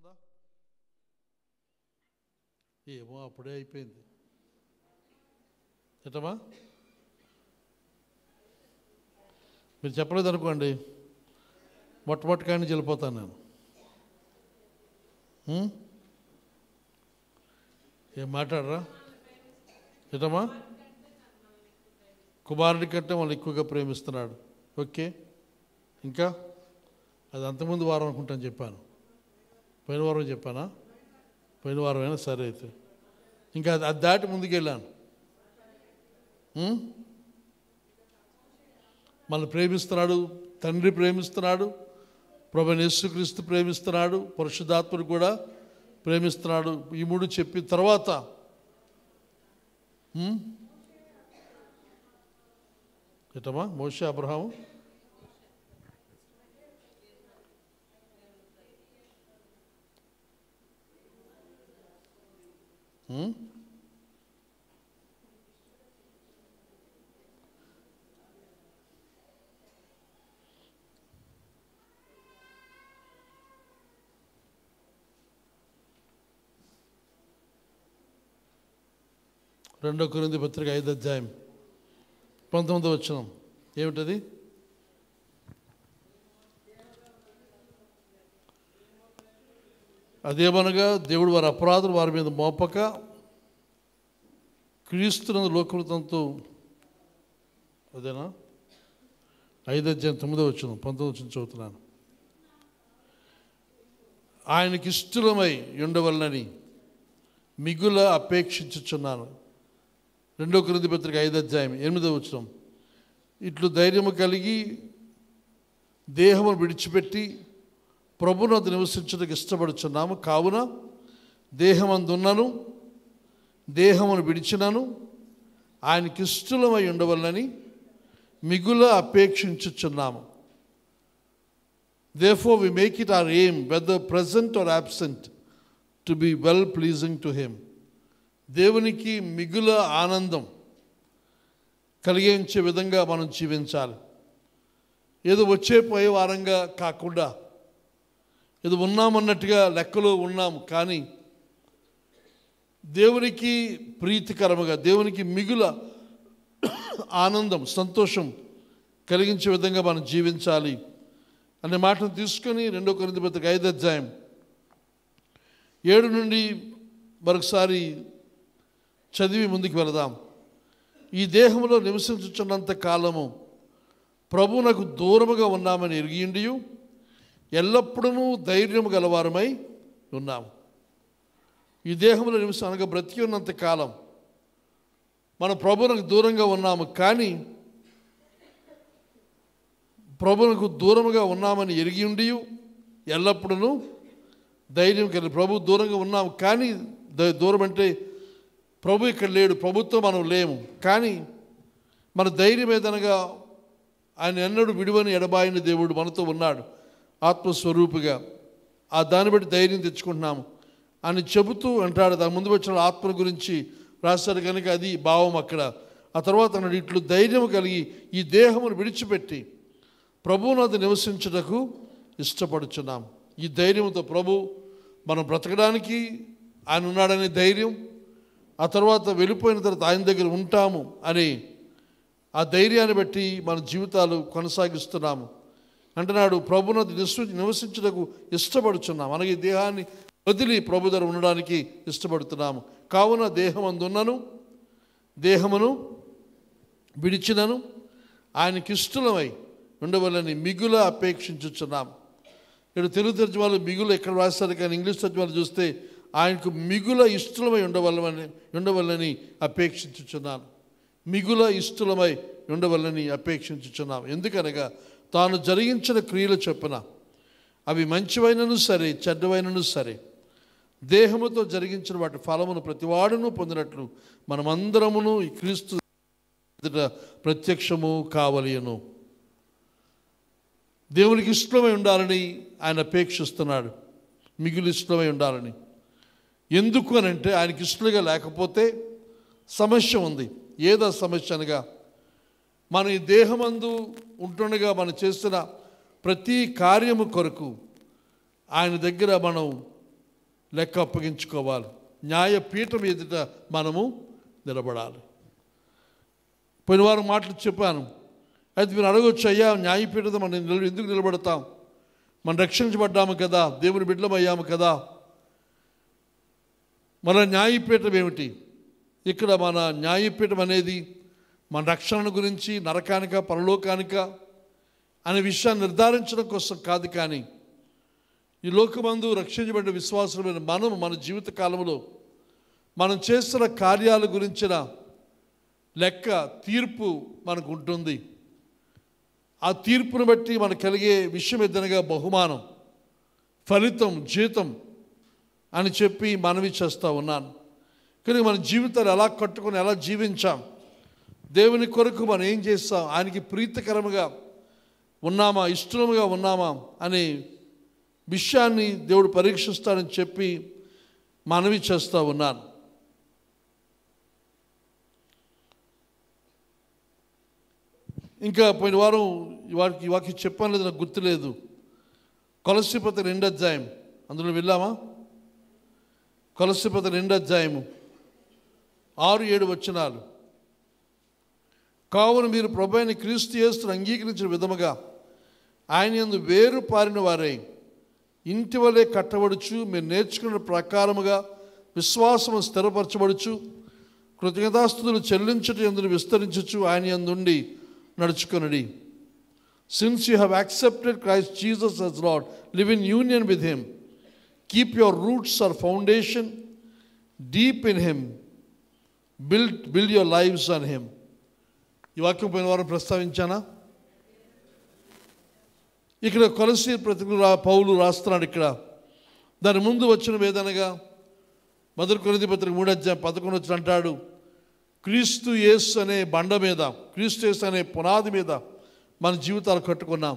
ఉందా? ఏమో అప్పుడే అయిపోయింది. ఎటమా మీరు చెప్పలేదు అనుకోండి, మొట్టమొదటికాయని వెళ్ళిపోతాను నేను. ఏం మాట్లాడరా? ఎటమా కుమారుడి కంటే వాళ్ళు ఎక్కువగా ప్రేమిస్తున్నాడు. ఓకే, ఇంకా అది అంతకుముందు వారం అనుకుంటాను చెప్పాను. పోయిన వారం చెప్పానా? పోయిన వారం అయినా సరే. అయితే ఇంకా అది దాటి ముందుకెళ్ళాను. మనల్ని ప్రేమిస్తున్నాడు, తండ్రి ప్రేమిస్తున్నాడు, ప్రభువైన యేసుక్రీస్తు ప్రేమిస్తున్నాడు, పరిశుద్ధాత్ముడు కూడా ప్రేమిస్తున్నాడు. ఈ మూడు చెప్పిన తర్వాత ఎటమా మోషే, అబ్రహాము, రెండో కొరింథీ పత్రిక 5వ అధ్యాయం 19వ వచనం ఏమిటది? అదేమనగా దేవుడు వారి అపరాధులు వారి మీద మోపక క్రీస్తునందు లోకృతంతో, అదేనా? 5వ అధ్యాయం 9వ వచనం 19వ వచనం చదువుతున్నాను. ఆయనకి ఇష్టలమై ఉండవలనని మిగుల అపేక్షించుచున్నాను. రెండో కొరింథీ పత్రిక 5వ అధ్యాయం 8వ వచనం, ఇట్లు ధైర్యము కలిగి దేహమును విడిచిపెట్టి ప్రభువునందు నివసించుటకు ఇష్టపడుచున్నాము. కావున దేహమందున్నను దేహమును విడిచినను ఆయనకి ఇష్టలమై ఉండవలనని మిగుల అపేక్షించుచున్నాము. Therefore we make it our aim, whether present or absent, to be well pleasing to him. దేవునికి మిగుల ఆనందం కలిగించే విధంగా మనం జీవించాలి. ఏదో వచ్చే పోయే వారంగా కాకుండా, ఏదో ఉన్నామన్నట్టుగా లెక్కలో ఉన్నాం, కానీ దేవునికి ప్రీతికరముగా, దేవునికి మిగుల ఆనందం, సంతోషం కలిగించే విధంగా మనం జీవించాలి అనే మాటను తీసుకొని రెండో కొరింథీ పత్రిక 5వ అధ్యాయం 7 నుండి మరొకసారి చదివి ముందుకు వెళదాం. ఈ దేహంలో నివసించుచున్నంత కాలము ప్రభువునకు దూరముగా ఉన్నామని ఎరిగియుండి ఎల్లప్పుడూ ధైర్యము గలవారమై ఉన్నాము. ఈ దేహంలో అనగా బ్రతికి ఉన్నంత కాలం మనం ప్రభువునకు దూరంగా ఉన్నాము, కానీ ప్రభువునకు దూరముగా ఉన్నామని ఎరిగియుండి ఎల్లప్పుడూ ధైర్యం కలిగి, ప్రభు దూరంగా ఉన్నాము కానీ, దూరం అంటే ప్రభు ఇక్కడ లేడు, ప్రభుత్వం మనం లేము, కానీ మన ధైర్యం ఏదనగా ఆయన ఎన్నడూ విడువని ఎడబాయిన దేవుడు మనతో ఉన్నాడు ఆత్మస్వరూపిగా. ఆ దాన్ని బట్టి ధైర్యం తెచ్చుకుంటున్నాము అని చెబుతూ అంటాడు. దాని ముందు వచ్చిన ఆత్మ గురించి రాశాడు కనుక అది భావం అక్కడ. ఆ తర్వాత అన్నాడు, ఇట్లు ధైర్యం కలిగి ఈ దేహమును విడిచిపెట్టి ప్రభువునందు నివసించుటకు ఇష్టపడుచున్నాం. ఈ ధైర్యంతో ప్రభు మనం బ్రతకడానికి ఆయన ఉన్నాడనే ధైర్యం, ఆ తర్వాత వెళ్ళిపోయిన తర్వాత ఆయన దగ్గర ఉంటాము అని ఆ ధైర్యాన్ని బట్టి మన జీవితాలు కొనసాగిస్తున్నాము. అంటున్నాడు, ప్రభువునందు నివసించుటకు ఇష్టపడుచున్నాం, అనగా ఈ దేహాన్ని వదిలి ప్రభు దగ్గర ఉండడానికి ఇష్టపడుతున్నాము. కావున దేహమందున్నను దేహమును విడిచినను ఆయనకి ఇష్టలమై ఉండవలని మిగుల అపేక్షించుచున్నాము. ఇక్కడ తెలుగు తర్జుమాలు మిగులు ఎక్కడ రాస్తారు, కానీ ఇంగ్లీష్ తర్జుమాలు చూస్తే ఆయనకు మిగుల ఇష్టలమై ఉండవలని అపేక్షించుచున్నాను. మిగుల ఇష్టలమై ఉండవలని అపేక్షించుచున్నాం. ఎందుకనగా తాను జరిగించిన క్రియలు చొప్పున అవి మంచివైనను సరే చెడ్డవైనను సరే దేహముతో జరిగించిన వాటి ఫలమును ప్రతివాడును పొందినట్లు మనమందరమును ఈ క్రీస్తు ప్రత్యక్షము కావలెను. దేవునికి ఇష్టమై ఉండాలని ఆయన అపేక్షిస్తున్నాడు, మిగులు ఇష్టమై ఉండాలని. ఎందుకు అని అంటే ఆయనకి ఇష్టలుగా లేకపోతే సమస్య ఉంది. ఏదో సమస్య అనగా మన ఈ దేహమందు ఉంటుండగా మనం చేస్తున్న ప్రతి కార్యము కొరకు ఆయన దగ్గర మనం లెక్క అప్పగించుకోవాలి. న్యాయపీఠం ఎదుట మనము నిలబడాలి. పోయిన వారం మాటలు చెప్పాను. అయితే మీరు అడగొచ్చు, అయ్యా న్యాయపీఠం మనం ఎందుకు నిలబడతాం? మనం రక్షించబడ్డాము కదా, దేవుని బిడ్డలం అయ్యాము కదా, మన న్యాయపీఠం ఏమిటి? ఇక్కడ మన న్యాయపీఠం అనేది మన రక్షణ గురించి, నరకానిక పరలోకానిక అనే విషయాన్ని నిర్ధారించడం కోసం కాదు. కానీ ఈ లోకమందు రక్షించబడిన విశ్వాసమైన మనం మన జీవిత కాలంలో మనం చేస్తున్న కార్యాల గురించిన లెక్క, తీర్పు మనకు ఉంటుంది. ఆ తీర్పును బట్టి మనకు కలిగే విషయం ఏదనగా బహుమానం, ఫలితం, జీతం అని చెప్పి మనవి చేస్తూ ఉన్నాను. కానీ మన జీవితాలు ఎలా కట్టుకొని ఎలా జీవించాం, దేవుని కొరకు మనం ఏం చేస్తాం, ఆయనకి ప్రీతికరముగా ఉన్నామా, ఇష్టముగా ఉన్నామా అనే విషయాన్ని దేవుడు పరీక్షిస్తాడని చెప్పి మనవి చేస్తూ ఉన్నాను. ఇంకా పోయిన వారం ఈ వాక్యం చెప్పాను లేదు, నాకు గుర్తులేదు. కొలస్సీ పత్రిక 2వ అధ్యాయం, అందులో వెళ్ళామా? కొలస్సీ పత్రిక 2వ అధ్యాయము 6-7 వచనాలు. కావున మీరు ప్రభువైన క్రీస్తు యేసును అంగీకరించిన విధముగా ఆయన యందు వేరు పారిన వారై ఇంటి వలె కట్టబడుచు, మీరు నేర్చుకున్న ప్రకారముగా విశ్వాసము స్థిరపరచబడుచు, కృతజ్ఞతాస్తుతులు చెల్లించుట యందు విస్తరించుచు ఆయన యందుండి నడుచుకొనుడి. Since you have accepted Christ Jesus as Lord, live in union with him, keep your roots or foundation deep in him, build your lives on him. ఈ వాక్యం పోయిన వారం ప్రస్తావించానా? ఇక్కడ కొలస్సీ పత్రిక పౌలు రాస్తున్నాడు. ఇక్కడ దాని ముందు వచ్చిన వేదనగా 1 కొరింథీ పత్రిక 3వ అధ్యాయం 11 వచ్చి అంటాడు, క్రీస్తు యేసు అనే బండ మీద, క్రీస్తు యేసు అనే పునాది మీద మన జీవితాలు కట్టుకున్నాం.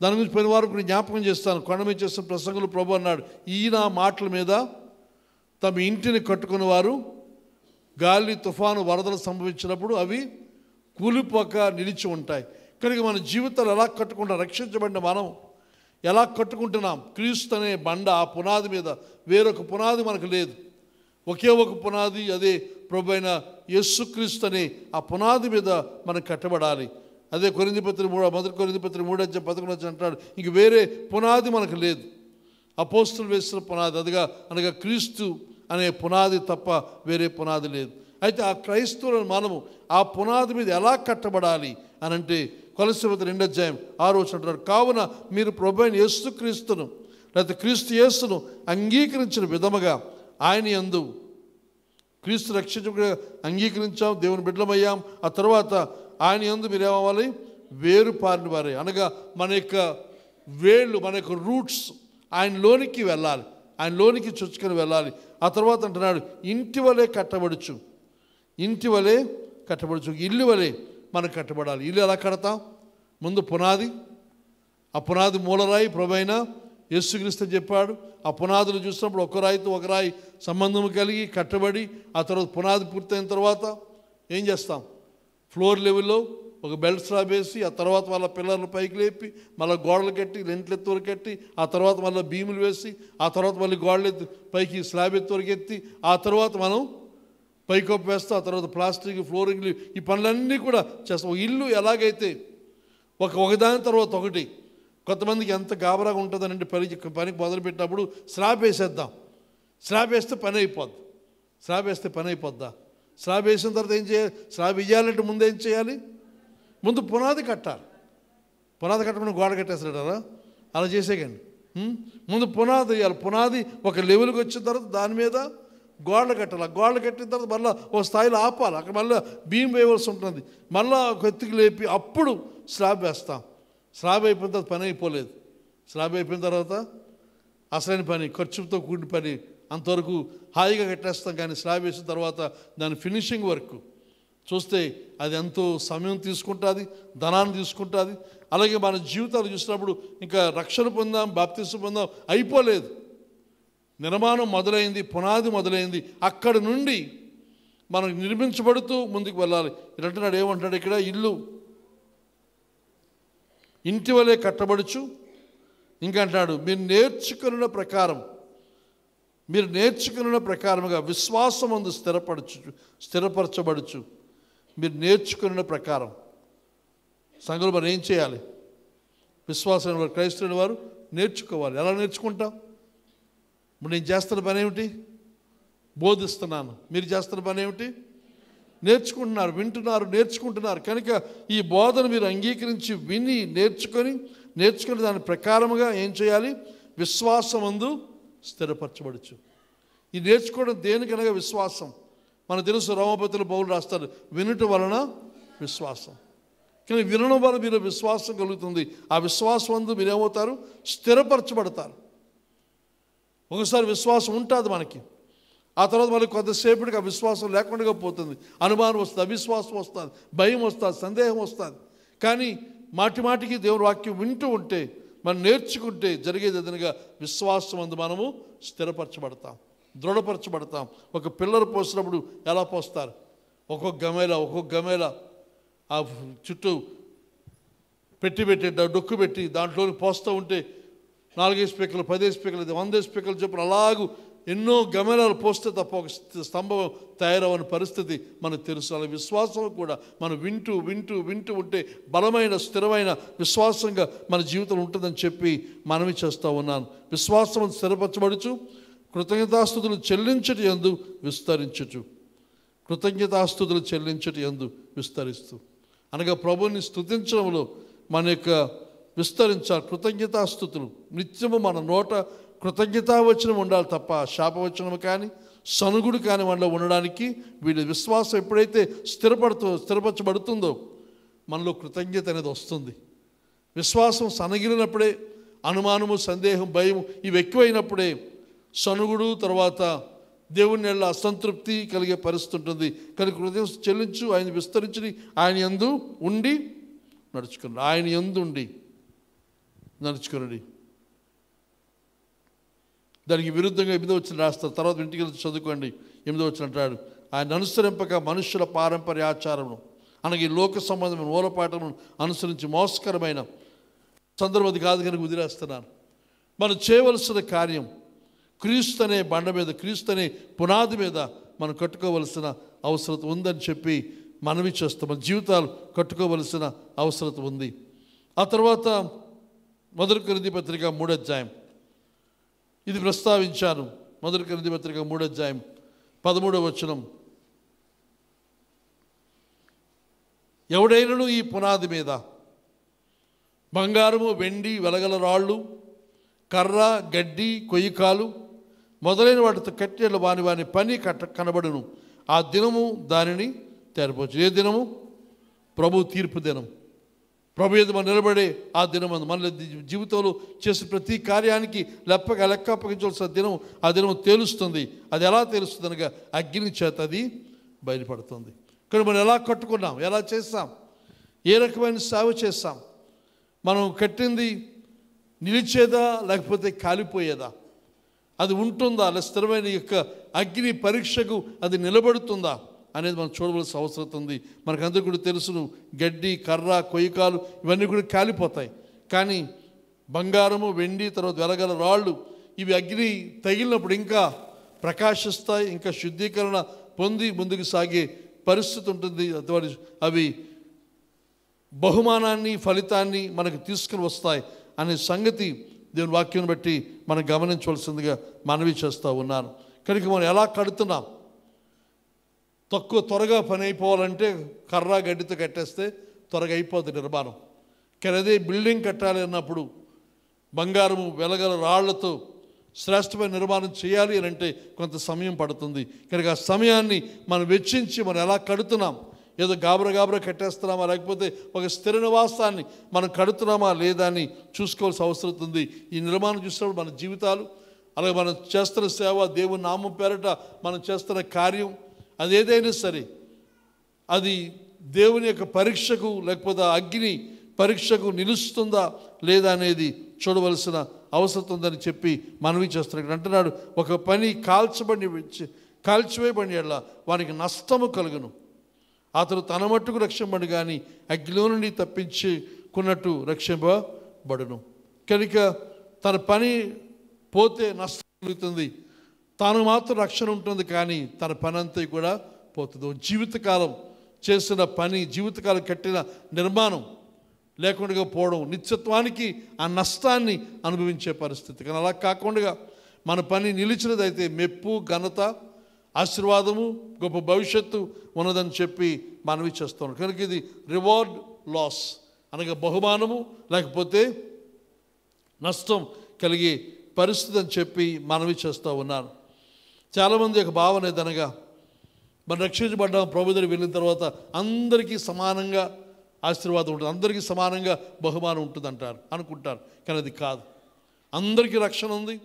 దాని గురించి పోయిన వారం కూడా జ్ఞాపకం చేస్తాను. కొండ మీద చేసిన ప్రసంగులు ప్రభు అన్నాడు, ఈయన మాటల మీద తమ ఇంటిని కట్టుకున్న వారు గాలి, తుఫాను, వరదలు సంభవించినప్పుడు అవి కూలిపోక నిలిచి ఉంటాయి. కనుక మన జీవితాలు ఎలా కట్టుకుంటాం, రక్షించబడిన మనం ఎలా కట్టుకుంటున్నాం? క్రీస్తు అనే బండ, ఆ పునాది మీద. వేరొక పునాది మనకు లేదు, ఒకే ఒక పునాది, అదే ప్రభు అయిన యేసుక్రీస్తు అనే ఆ పునాది మీద మనం కట్టబడాలి. అదే 1 కొరింథీ పత్రిక 3వ అధ్యాయం 11 అంటాడు, ఇంక వేరే పునాది మనకు లేదు. అపోస్తులు వేసిన పునాది అదిగా, అనగా క్రీస్తు అనే పునాది తప్ప వేరే పునాది లేదు. అయితే ఆ క్రైస్తవులను మనము ఆ పునాది మీద ఎలా కట్టబడాలి అని అంటే కొలస్సీ పత్రిక 2వ అధ్యాయం 6వ వచనం అంటాడు, కావున మీరు ప్రభు అయిన యేసుక్రీస్తును లేకపోతే క్రీస్తు యేసును అంగీకరించిన విధముగా ఆయన యందు, క్రీస్తు రక్షించకుండా అంగీకరించాం, దేవుని బిడ్డలమయ్యాం. ఆ తర్వాత ఆయన యందు మీరు ఏమవ్వాలి? వేరు పారిన వారే, అనగా మన యొక్క వేళ్ళు, మన యొక్క రూట్స్ ఆయనలోనికి వెళ్ళాలి, ఆయనలోనికి చొచ్చుకొని వెళ్ళాలి. ఆ తర్వాత అంటున్నాడు, ఇంటి వలె కట్టబడుచు, ఇంటి వలె కట్టబడుచు, ఇల్లు వలె మనం కట్టబడాలి. ఇల్లు ఎలా కడతాం? ముందు పునాది, ఆ పునాది మూలరాయి ప్రభు అయిన యేసుక్రీస్తు చెప్పాడు. ఆ పునాదులు చూసినప్పుడు ఒక రాయితో ఒక రాయి సంబంధం కలిగి కట్టబడి, ఆ తర్వాత పునాది పూర్తయిన తర్వాత ఏం చేస్తాం? ఫ్లోర్ లెవెల్లో ఒక బెల్ట్ స్లాబ్ వేసి, ఆ తర్వాత వాళ్ళ పిల్లర్లు పైకి లేపి, మళ్ళీ గోడలు కట్టి, లెంట్లు ఎత్తువరకు కట్టి, ఆ తర్వాత మళ్ళీ భీములు వేసి, ఆ తర్వాత మళ్ళీ గోడలు ఎత్తి పైకి స్లాబ్ ఎత్తువరకు ఎత్తి, ఆ తర్వాత మనం పైకప్పు వేస్తాం, ఆ తర్వాత ప్లాస్టిక్, ఫ్లోరింగ్లు, ఈ పనులన్నీ కూడా చేస్తాం. ఇల్లు ఎలాగైతే ఒకదాని తర్వాత ఒకటి, కొంతమందికి ఎంత గాబరాగా ఉంటుందనంటే పనికి మొదలుపెట్టినప్పుడు స్లాబ్ వేసేద్దాం, స్లాబ్ వేస్తే పని అయిపోద్ది, స్లాబ్ వేస్తే పని అయిపోద్దా? స్లాబ్ వేసిన తర్వాత ఏం చేయాలి? స్లాబ్ వేయాలంటే ముందు ఏం చేయాలి? ముందు పునాది కట్టాలి. పునాది కట్టకుండా గోడ కట్టేస్తారా? అలా చేసేయండి. ముందు పునాది వేయాలి. పునాది ఒక లెవెల్కి వచ్చిన తర్వాత దాని మీద గోడలు కట్టాలి. ఆ గోడలు కట్టిన తర్వాత మళ్ళీ ఒక స్థాయిలో ఆపాలి, అక్కడ మళ్ళీ భీమ్ వేయవలసి ఉంటుంది, మళ్ళీ ఒక ఎత్తుకు లేపి అప్పుడు స్లాబ్ వేస్తాం. స్లాబ్ అయిపోయిన తర్వాత పని అయిపోలేదు. స్లాబ్ అయిపోయిన తర్వాత అసలైన పని, ఖర్చుతో కూడిన పని, అంతవరకు హాయిగా కట్టేస్తాం. కానీ స్లాబ్ వేసిన తర్వాత దాని ఫినిషింగ్ వర్క్ చూస్తే అది ఎంతో సమయం తీసుకుంటుంది, ధనాన్ని తీసుకుంటుంది. అలాగే మన జీవితాలు చూసినప్పుడు ఇంకా రక్షణ పొందాం, బాప్తిసం పొందాం, అయిపోలేదు. నిర్మాణం మొదలైంది, పునాది మొదలైంది, అక్కడి నుండి మనం నిర్మించబడుతూ ముందుకు వెళ్ళాలి. అంటున్నాడు, ఏమంటాడు ఇక్కడ? ఇల్లు ఇంటి వలె కట్టబడుచు, ఇంకా అంటాడు మీరు నేర్చుకున్న ప్రకారం. మీరు నేర్చుకున్న ప్రకారముగా విశ్వాసమందు స్థిరపరచబడుచు. మీరు నేర్చుకున్న ప్రకారం సంఘంలో మరి ఏం చేయాలి? విశ్వాసం వారు, క్రైస్తవుని వారు నేర్చుకోవాలి. ఎలా నేర్చుకుంటాం? ఇప్పుడు నేను చేస్తున్న పని ఏమిటి? బోధిస్తున్నాను. మీరు చేస్తున్న పని ఏమిటి? నేర్చుకుంటున్నారు, వింటున్నారు, నేర్చుకుంటున్నారు. కనుక ఈ బోధన మీరు అంగీకరించి విని నేర్చుకుని దాని ప్రకారముగా ఏం చేయాలి? విశ్వాసమందు స్థిరపరచబడచ్చు. ఈ నేర్చుకోవడం దేనికనగా విశ్వాసం. మనకు తెలుసు, రోమపత్రికలో పౌలు రాస్తారు, వినుట వలన విశ్వాసం. కానీ వినడం వల్ల మీరు విశ్వాసం కలుగుతుంది. ఆ విశ్వాసం అందు మీరేమవుతారు? స్థిరపరచబడతారు. ఒకసారి విశ్వాసం ఉంటుంది మనకి, ఆ తర్వాత మనకి కొంతసేపటికి ఆ విశ్వాసం లేకుండా పోతుంది. అనుమానం వస్తుంది, అవిశ్వాసం వస్తుంది, భయం వస్తుంది, సందేహం వస్తుంది. కానీ మాటికి దేవుని వాక్యం వింటూ ఉంటే, మనం నేర్చుకుంటే జరిగేది ఏదనగా విశ్వాసం అందు మనము స్థిరపరచబడతాం, దృఢపరచబడతాం. ఒక పిల్లలు పోసినప్పుడు ఎలా పోస్తారు? ఒక్కొక్క గమేలా ఆ చుట్టూ పెట్టి డొక్కు పెట్టి దాంట్లోని పోస్తూ ఉంటే 4 స్పీకర్లు, 10 స్పీకర్లు, 100 స్పీకర్లు చెప్పిన అలాగూ ఎన్నో గమనాలు పోస్తే తప్ప ఒక స్తంభం తయారవని పరిస్థితి మనకు తెలుసు. అలా విశ్వాసం కూడా మనం వింటూ ఉంటే బలమైన స్థిరమైన విశ్వాసంగా మన జీవితం ఉంటుందని చెప్పి మనవి చేస్తూ ఉన్నాను. విశ్వాసం స్థిరపరచబడుచు కృతజ్ఞతాస్తుతులు చెల్లించటి యందు విస్తరించుచు. కృతజ్ఞతాస్తుతులు చెల్లించటి యందు విస్తరిస్తూ అనగా ప్రభువుని స్తుతించడంలో మన యొక్క విస్తరించాలి. కృతజ్ఞతాస్తుతులు నిత్యము మన నోట కృతజ్ఞతావచనం ఉండాలి తప్ప శాపవచనం కానీ సనుగుడు కానీ మనలో ఉండడానికి వీళ్ళ విశ్వాసం ఎప్పుడైతే స్థిరపరచబడుతుందో మనలో కృతజ్ఞత అనేది వస్తుంది. విశ్వాసం సనగిలినప్పుడే అనుమానము, సందేహం, భయం ఇవి ఎక్కువైనప్పుడే సనుగుడు, తర్వాత దేవుని నెల అసంతృప్తి కలిగే పరిస్థితి ఉంటుంది. కనుక హృదయం చెల్లించు, ఆయన విస్తరించి ఆయన యందు ఉండి నడుచుకున్నాడు. ఆయన యందు ఉండి నడుచుకున్నాడు. దానికి విరుద్ధంగా 8వ వచనం రాస్తారు. తర్వాత ఇంటికి వెళ్ళి చదువుకోండి. 8వ వచనం అంటాడు, ఆయన అనుసరింపక మనుషుల పారంపర్య ఆచారమును అనగా ఈ లోక సంబంధమైన మూలపాఠమును అనుసరించి మోసకరమైన సందర్భం అది కాదు కనుక వదిలేస్తున్నాను. మనం చేయవలసిన కార్యం క్రీస్తు అనే బండ మీద, క్రీస్తు అనే పునాది మీద మనం కట్టుకోవలసిన అవసరం ఉందని చెప్పి మనవి చేస్తాం. మన జీవితాలు కట్టుకోవలసిన అవసరం ఉంది. ఆ తర్వాత 1 కొరింథీ పత్రిక 3వ అధ్యాయం ఇది ప్రస్తావించాను. 1 కొరింథీ పత్రిక 3వ అధ్యాయం 13వ వచనం, ఎవడైనను ఈ పునాది మీద బంగారము, వెండి, వెలగల రాళ్ళు, కర్ర, గడ్డి, కొయ్యకాలు మొదలైన వాటితో కట్టెలు వాని పని కనబడును. ఆ దినము దానిని తెరపచ్చు. ఏ దినము? ప్రభు తీర్పు దినం. ప్రభు ఎదుట మనం నిలబడే ఆ దినం. మన జీవితంలో చేసే ప్రతి కార్యానికి లెక్క అప్పగించవలసిన దినం. ఆ దినం తేలుస్తుంది. అది ఎలా తెలుస్తుంది అనగా అగ్ని చేత అది బయలుపడుతుంది. కానీ మనం ఎలా కట్టుకున్నాం, ఎలా చేస్తాం, ఏ రకమైన సేవ చేస్తాం, మనం కట్టింది నిలిచేదా లేకపోతే కాలిపోయేదా, అది ఉంటుందా లేదా స్థిరమైన యొక్క అగ్ని పరీక్షకు అది నిలబడుతుందా అనేది మనం చూడవలసిన అవసరం ఉంది. మనకందరికీ కూడా తెలుసును, గడ్డి, కర్ర, కొయ్యకాలు ఇవన్నీ కూడా కాలిపోతాయి. కానీ బంగారము, వెండి, తర్వాత వెలగల రాళ్ళు ఇవి అగ్ని తగిలినప్పుడు ఇంకా ప్రకాశిస్తాయి, ఇంకా శుద్ధీకరణ పొంది ముందుకు సాగే పరిస్థితి ఉంటుంది. అవి బహుమానాన్ని, ఫలితాన్ని మనకు తీసుకుని వస్తాయి అనే సంగతి దేవుని వాక్యం బట్టి మనం గమనించవలసిందిగా మనవి చేస్తూ ఉన్నాను. కనుక మనం ఎలా కడుతున్నాం? త్వరగా పని అయిపోవాలంటే కర్ర, గడ్డితో కట్టేస్తే త్వరగా అయిపోతుంది నిర్మాణం. కానీ అదే బిల్డింగ్ కట్టాలి అన్నప్పుడు బంగారము, వెలగల రాళ్లతో శ్రేష్టమైన నిర్మాణం చేయాలి అని అంటే కొంత సమయం పడుతుంది. కనుక ఆ సమయాన్ని మనం వెచ్చించి మనం ఎలా కడుతున్నాం, ఏదో గాబరా కట్టేస్తున్నామా లేకపోతే ఒక స్థిర నివాసాన్ని మనం కడుతున్నామా లేదా అని చూసుకోవాల్సిన అవసరం ఉంది. ఈ నిర్మాణం చూసినప్పుడు మన జీవితాలు, అలాగే మనం చేస్తున్న సేవ, దేవుని నామం పేరట మనం చేస్తున్న కార్యం అది ఏదైనా సరే అది దేవుని యొక్క పరీక్షకు లేకపోతే అగ్ని పరీక్షకు నిలుస్తుందా లేదా అనేది చూడవలసిన అవసరం ఉందని చెప్పి మనవి చేస్తున్నాడు. అంటున్నాడు, ఒక పని కాల్చివేయబడి ఎడల వానికి నష్టము కలుగును. అతడు తన మట్టుకు రక్షింపడు కానీ అగ్నిలో నుండి తప్పించుకున్నట్టు రక్షింపబడును. కనుక తన పని పోతే నష్టం కలుగుతుంది, తాను మాత్రం రక్షణ ఉంటుంది, కానీ తన పని అంతా కూడా పోతుంది. జీవితకాలం చేసిన పని, జీవితకాలం కట్టిన నిర్మాణం లేకుండా పోవడం, నిత్యత్వానికి ఆ నష్టాన్ని అనుభవించే పరిస్థితి. కానీ అలా కాకుండా మన పని నిలిచినదైతే మెప్పు, ఘనత, ఆశీర్వాదము, గొప్ప భవిష్యత్తు ఉన్నదని చెప్పి మనవి చేస్తాం. కనుక ఇది రివార్డ్ లాస్ అనగా బహుమానము లేకపోతే నష్టం కలిగే పరిస్థితి అని చెప్పి మనవి చేస్తూ ఉన్నాను. చాలామంది యొక్క భావన ఏదనగా మనం రక్షించబడ్డాం, ప్రభు దగ్గరికి వెళ్ళిన తర్వాత అందరికీ సమానంగా ఆశీర్వాదం ఉంటుంది, అందరికీ సమానంగా బహుమానం ఉంటుంది అంటారు, అనుకుంటారు. కానీ అది కాదు. అందరికీ రక్షణ ఉంది,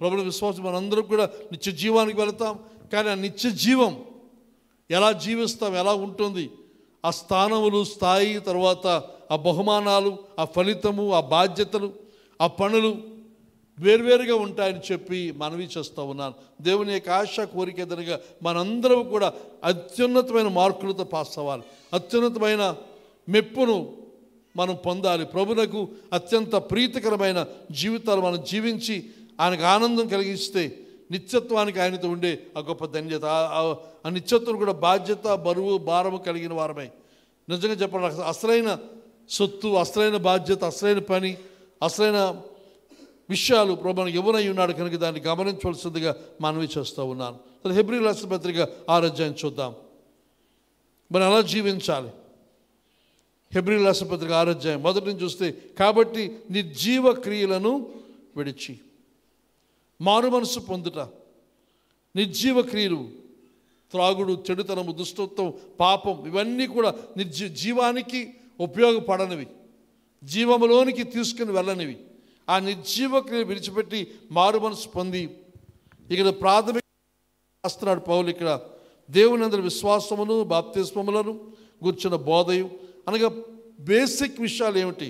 ప్రభువుల విశ్వాసం, మనందరం కూడా నిత్య జీవానికి వెళతాం. కానీ ఆ నిత్య జీవం ఎలా జీవిస్తాం, ఎలా ఉంటుంది, ఆ స్థానములు, స్థాయి, తర్వాత ఆ బహుమానాలు, ఆ ఫలితము, ఆ బాధ్యతలు, ఆ పనులు వేర్వేరుగా ఉంటాయని చెప్పి మనవి చేస్తూ ఉన్నాను. దేవుని యొక్క ఆశ, కోరిక ఎదురుగా మనందరం కూడా అత్యున్నతమైన మార్కులతో పాస్ అవ్వాలి, అత్యున్నతమైన మెప్పును మనం పొందాలి. ప్రభునకు అత్యంత ప్రీతికరమైన జీవితాలు మనం జీవించి ఆయనకు ఆనందం కలిగిస్తే నిత్యత్వానికి ఆయనతో ఉండే ఆ గొప్ప ధన్యత, ఆ నిత్యత్వం కూడా బాధ్యత, బరువు, భారము కలిగిన వారమై నిజంగా చెప్పాలి. అసలైన సొత్తు, అసలైన బాధ్యత, అసలైన పని, అసలైన విషయాలు ప్రభు మనకు ఎవరై ఉన్నాడు కనుక దాన్ని గమనించవలసిందిగా మనవి చేస్తూ ఉన్నాను. హెబ్రీయుల రాసిన పత్రిక 6వ అధ్యాయం చూద్దాం. మనం ఎలా జీవించాలి? హెబ్రీయుల రాసిన పత్రిక 6వ అధ్యాయం మొదటి నుంచి చూస్తే, కాబట్టి నిర్జీవ క్రియలను విడిచి మారు మనసు పొందుట, నిర్జీవ క్రియలు, త్రాగుడు, చెడుతనము, దుష్టత్వం, పాపం, ఇవన్నీ కూడా జీవానికి ఉపయోగపడనివి, జీవములోనికి తీసుకుని వెళ్ళనివి. ఆ నిర్జీవ క్రియలు విడిచిపెట్టి మారు మనసు పొంది, ఇక్కడ ప్రాథమిక రాస్తున్నాడు పౌలు, ఇక్కడ దేవుని అందరి విశ్వాసమును, బాప్తిస్మములను గుర్చిన బోధయు, అనగా బేసిక్ విషయాలు ఏమిటి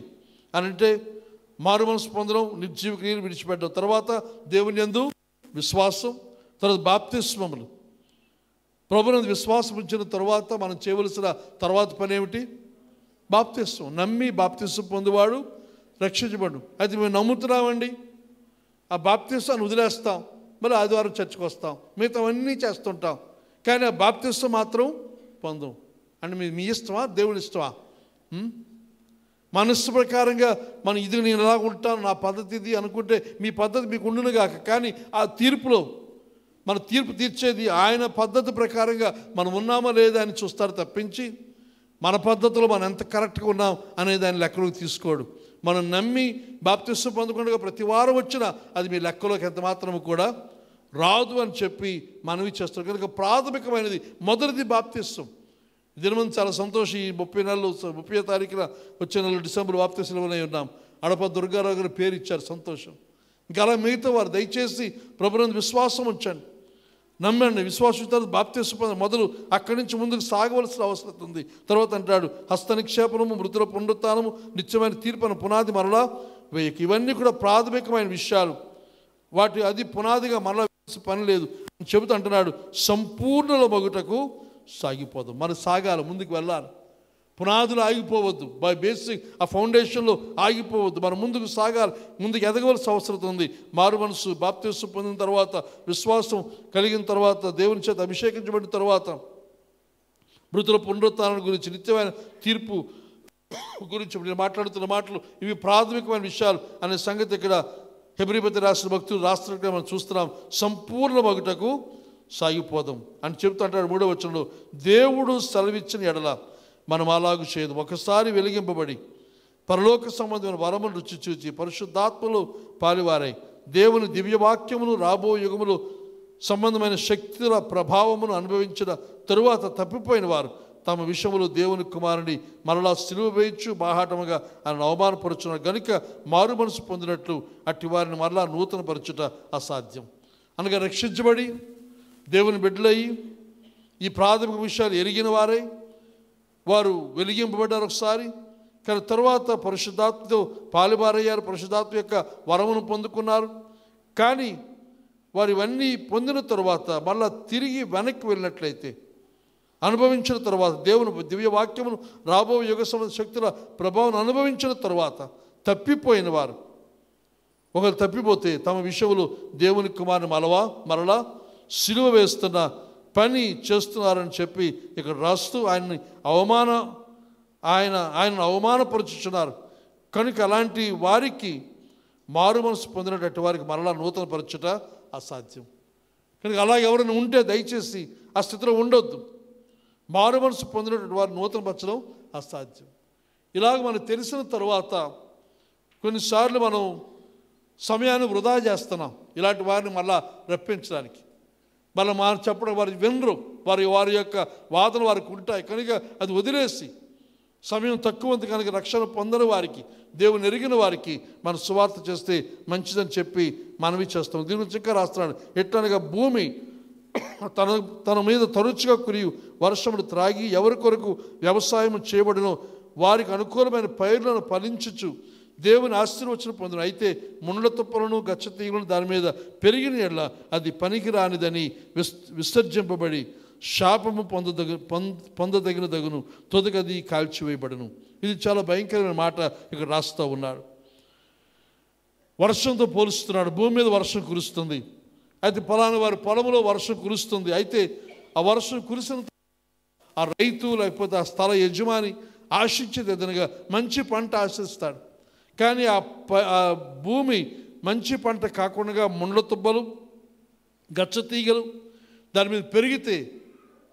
అని అంటే మారు మనసు పొందడం, నిర్జీవ క్రియలు విడిచిపెట్టడం, తర్వాత దేవుని యందు విశ్వాసం, తర్వాత బాప్తిస్మములు. ప్రభువునందు విశ్వాసం ఉంచిన తర్వాత మనం చేయవలసిన తర్వాత పని ఏమిటి? బాప్తిస్మం. నమ్మి బాప్తిస్మం పొందువాడు రక్షించబడు. అయితే మేము నమ్ముతున్నామండి, ఆ బాప్తిస్మాన్ని వదిలేస్తాం, మళ్ళీ ఆదివారం చర్చకు వస్తాం, మిగతావన్నీ చేస్తుంటాం, కానీ ఆ బాప్తిస్మం మాత్రం పొందం. అంటే మీ ఇష్టమా, దేవుని ఇష్టమా? మనస్సు ప్రకారంగా మనం ఇది నేను ఎలా ఉంటాను, నా పద్ధతి ఇది అనుకుంటే మీ పద్ధతి మీకు ఉండును గాక, కానీ ఆ తీర్పులో మన తీర్పు తీర్చేది ఆయన పద్ధతి ప్రకారంగా మనం ఉన్నామా లేదా అని చూస్తారు తప్పించి మన పద్ధతిలో మనం ఎంత కరెక్ట్గా ఉన్నాం అనే దాన్ని లెక్కలోకి తీసుకోడు. మనం నమ్మి బాప్తిస్మం పొందకుండా ప్రతి వారం వచ్చినా అది మీ లెక్కలోకి ఎంత మాత్రము కూడా రాదు అని చెప్పి మనవి చేస్తాం. కనుక ప్రాథమికమైనది మొదటిది బాప్తిస్మం. దినమంది చాలా సంతోషం. ఈ 30 తారీఖున వచ్చే నెల డిసెంబర్ బాప్తిస్మలోనే ఉన్నాం. అడప దుర్గారావు గారు పేరు ఇచ్చారు, సంతోషం. ఇంకా అలా మిగతా వారు దయచేసి ప్రభువునందు విశ్వాసం ఉంచండి, నమ్మండి, విశ్వాసం బాప్తిస్మం మొదలు అక్కడి నుంచి ముందుకు సాగవలసిన అవసరం ఉంది. తర్వాత అంటాడు హస్త నిక్షేపణము, మృతుల పునరుత్థానము, నిత్యమైన తీర్పును పునాది మరలా వేయక. ఇవన్నీ కూడా ప్రాథమికమైన విషయాలు. అది పునాదిగా మరలా పని లేదు అని చెబుతూ అంటున్నాడు, సంపూర్ణల మగుటకు సాగిపోదు. మనం సాగాలి, ముందుకు వెళ్ళాలి. పునాదులు ఆగిపోవద్దు, బై బేసిక్ ఆ ఫౌండేషన్లో ఆగిపోవద్దు. మనం ముందుకు సాగాలి, ముందుకు ఎదగవలసిన అవసరం ఉంది. మారు మనసు, బాప్తిస్మం పొందిన తర్వాత, విశ్వాసం కలిగిన తర్వాత, దేవుని చేత అభిషేకించబడిన తర్వాత, మృతుల పునరుత్థానం గురించి, నిత్యమైన తీర్పు గురించి నేను మాట్లాడుతున్న మాటలు ఇవి ప్రాథమికమైన విషయాలు అనే సంగతి ఇక్కడ హెబ్రీపతి రాసిన భక్తులు రాష్ట్రంగా మనం చూస్తున్నాం. సంపూర్ణ మగుటకు సాగిపోదాం అని చెబుతూ అంటాడు 3వ వచనంలో, దేవుడు సెలవిచ్చిన ఎడల మనం అలాగూ చేయదు. ఒకసారి వెలిగింపబడి పరలోక సంబంధమైన వరమును రుచి చూచి పరిశుద్ధాత్మలో పాలివారై దేవుని దివ్యవాక్యమును రాబో యుగములు సంబంధమైన శక్తుల ప్రభావమును అనుభవించిన తరువాత తప్పిపోయిన వారు తమ విషయములో దేవుని కుమారుని మరలా సిలువ వేయించు బాహాటముగా ఆయన అవమానపరుచున్నారు గనుక మారు మనసు పొందినట్లు అట్టి వారిని మరలా నూతన పరచుట అసాధ్యం. అనగా రక్షించబడి దేవుని బిడ్డలయ్యి ఈ ప్రాథమిక విషయాలు ఎరిగిన వారై వారు వెలిగింపబడ్డారు ఒకసారి, కానీ తర్వాత పరిశుద్ధాత్మతో పాలుబారయ్యారు, పరిశుద్ధాత్మ యొక్క వరమును పొందుకున్నారు. కానీ వారు ఇవన్నీ పొందిన తరువాత మళ్ళా తిరిగి వెనక్కి వెళ్ళినట్లయితే, అనుభవించిన తర్వాత దేవుని దివ్యవాక్యమును రాబో యుగ సంబంధ శక్తుల ప్రభావం అనుభవించిన తర్వాత తప్పిపోయిన వారు ఒకరు తప్పిపోతే తమ విషయంలో దేవుని కుమారుని మరలా సిలువ వేస్తున్న పని చేస్తున్నారని చెప్పి ఇక్కడ రాస్తూ ఆయన్ని ఆయనను అవమానపరుచుచున్నారు. కనుక అలాంటి వారికి, మారు మనసు పొందినటువంటి వారికి మరలా నూతన పరచుట అసాధ్యం. కనుక అలా ఎవరైనా ఉంటే దయచేసి ఆ స్థితిలో ఉండొద్దు. మారు మనసు పొందినటువంటి వారు నూతన పరచడం అసాధ్యం. ఇలాగ మనకు తెలిసిన తర్వాత కొన్నిసార్లు మనం సమయాన్ని వృధా చేస్తున్నాం ఇలాంటి వారిని మళ్ళా రప్పించడానికి. మళ్ళీ మనం చెప్పడం వారు వినరు, వారి యొక్క వాదన వారికి ఉంటాయి. కనుక అది వదిలేసి సమయం తక్కువ ఉంది కనుక రక్షణ పొందని వారికి, దేవుని ఎరిగిన వారికి మనం సువార్త చేస్తే మంచిదని చెప్పి మనవి చేస్తాం. దీని గురించి ఇంకా రాస్తున్నాడు, ఎట్లనగా భూమి తన మీద తరచుగా కురియు వర్షములు త్రాగి ఎవరి కొరకు వ్యవసాయం చేయబడినో వారికి అనుకూలమైన పైర్లను ఫలించుచు దేవుని ఆశీర్వచనం పొందును. అయితే ముండ్ల తుప్పలను గచ్చతీగలను దాని మీద పెరిగిన ఎడల అది పనికిరానిదని విసర్జింపబడి శాపము పొందదగినదగును, తొదగది కాల్చివేయబడును. ఇది చాలా భయంకరమైన మాట ఇక్కడ రాస్తూ ఉన్నాడు. వర్షంతో పోలుస్తున్నాడు. భూమి మీద వర్షం కురుస్తుంది, అయితే ఫలానా వారి పొలంలో వర్షం కురుస్తుంది. అయితే ఆ వర్షం కురిసిన ఆ రైతు లేకపోతే ఆ స్థల యజమాని ఆశించేది ఏదనగా మంచి పంట ఆశిస్తాడు. కానీ ఆ భూమి మంచి పంట కాకుండా ముండ్ల తుబ్బలు గచ్చతీగలు దాని మీద పెరిగితే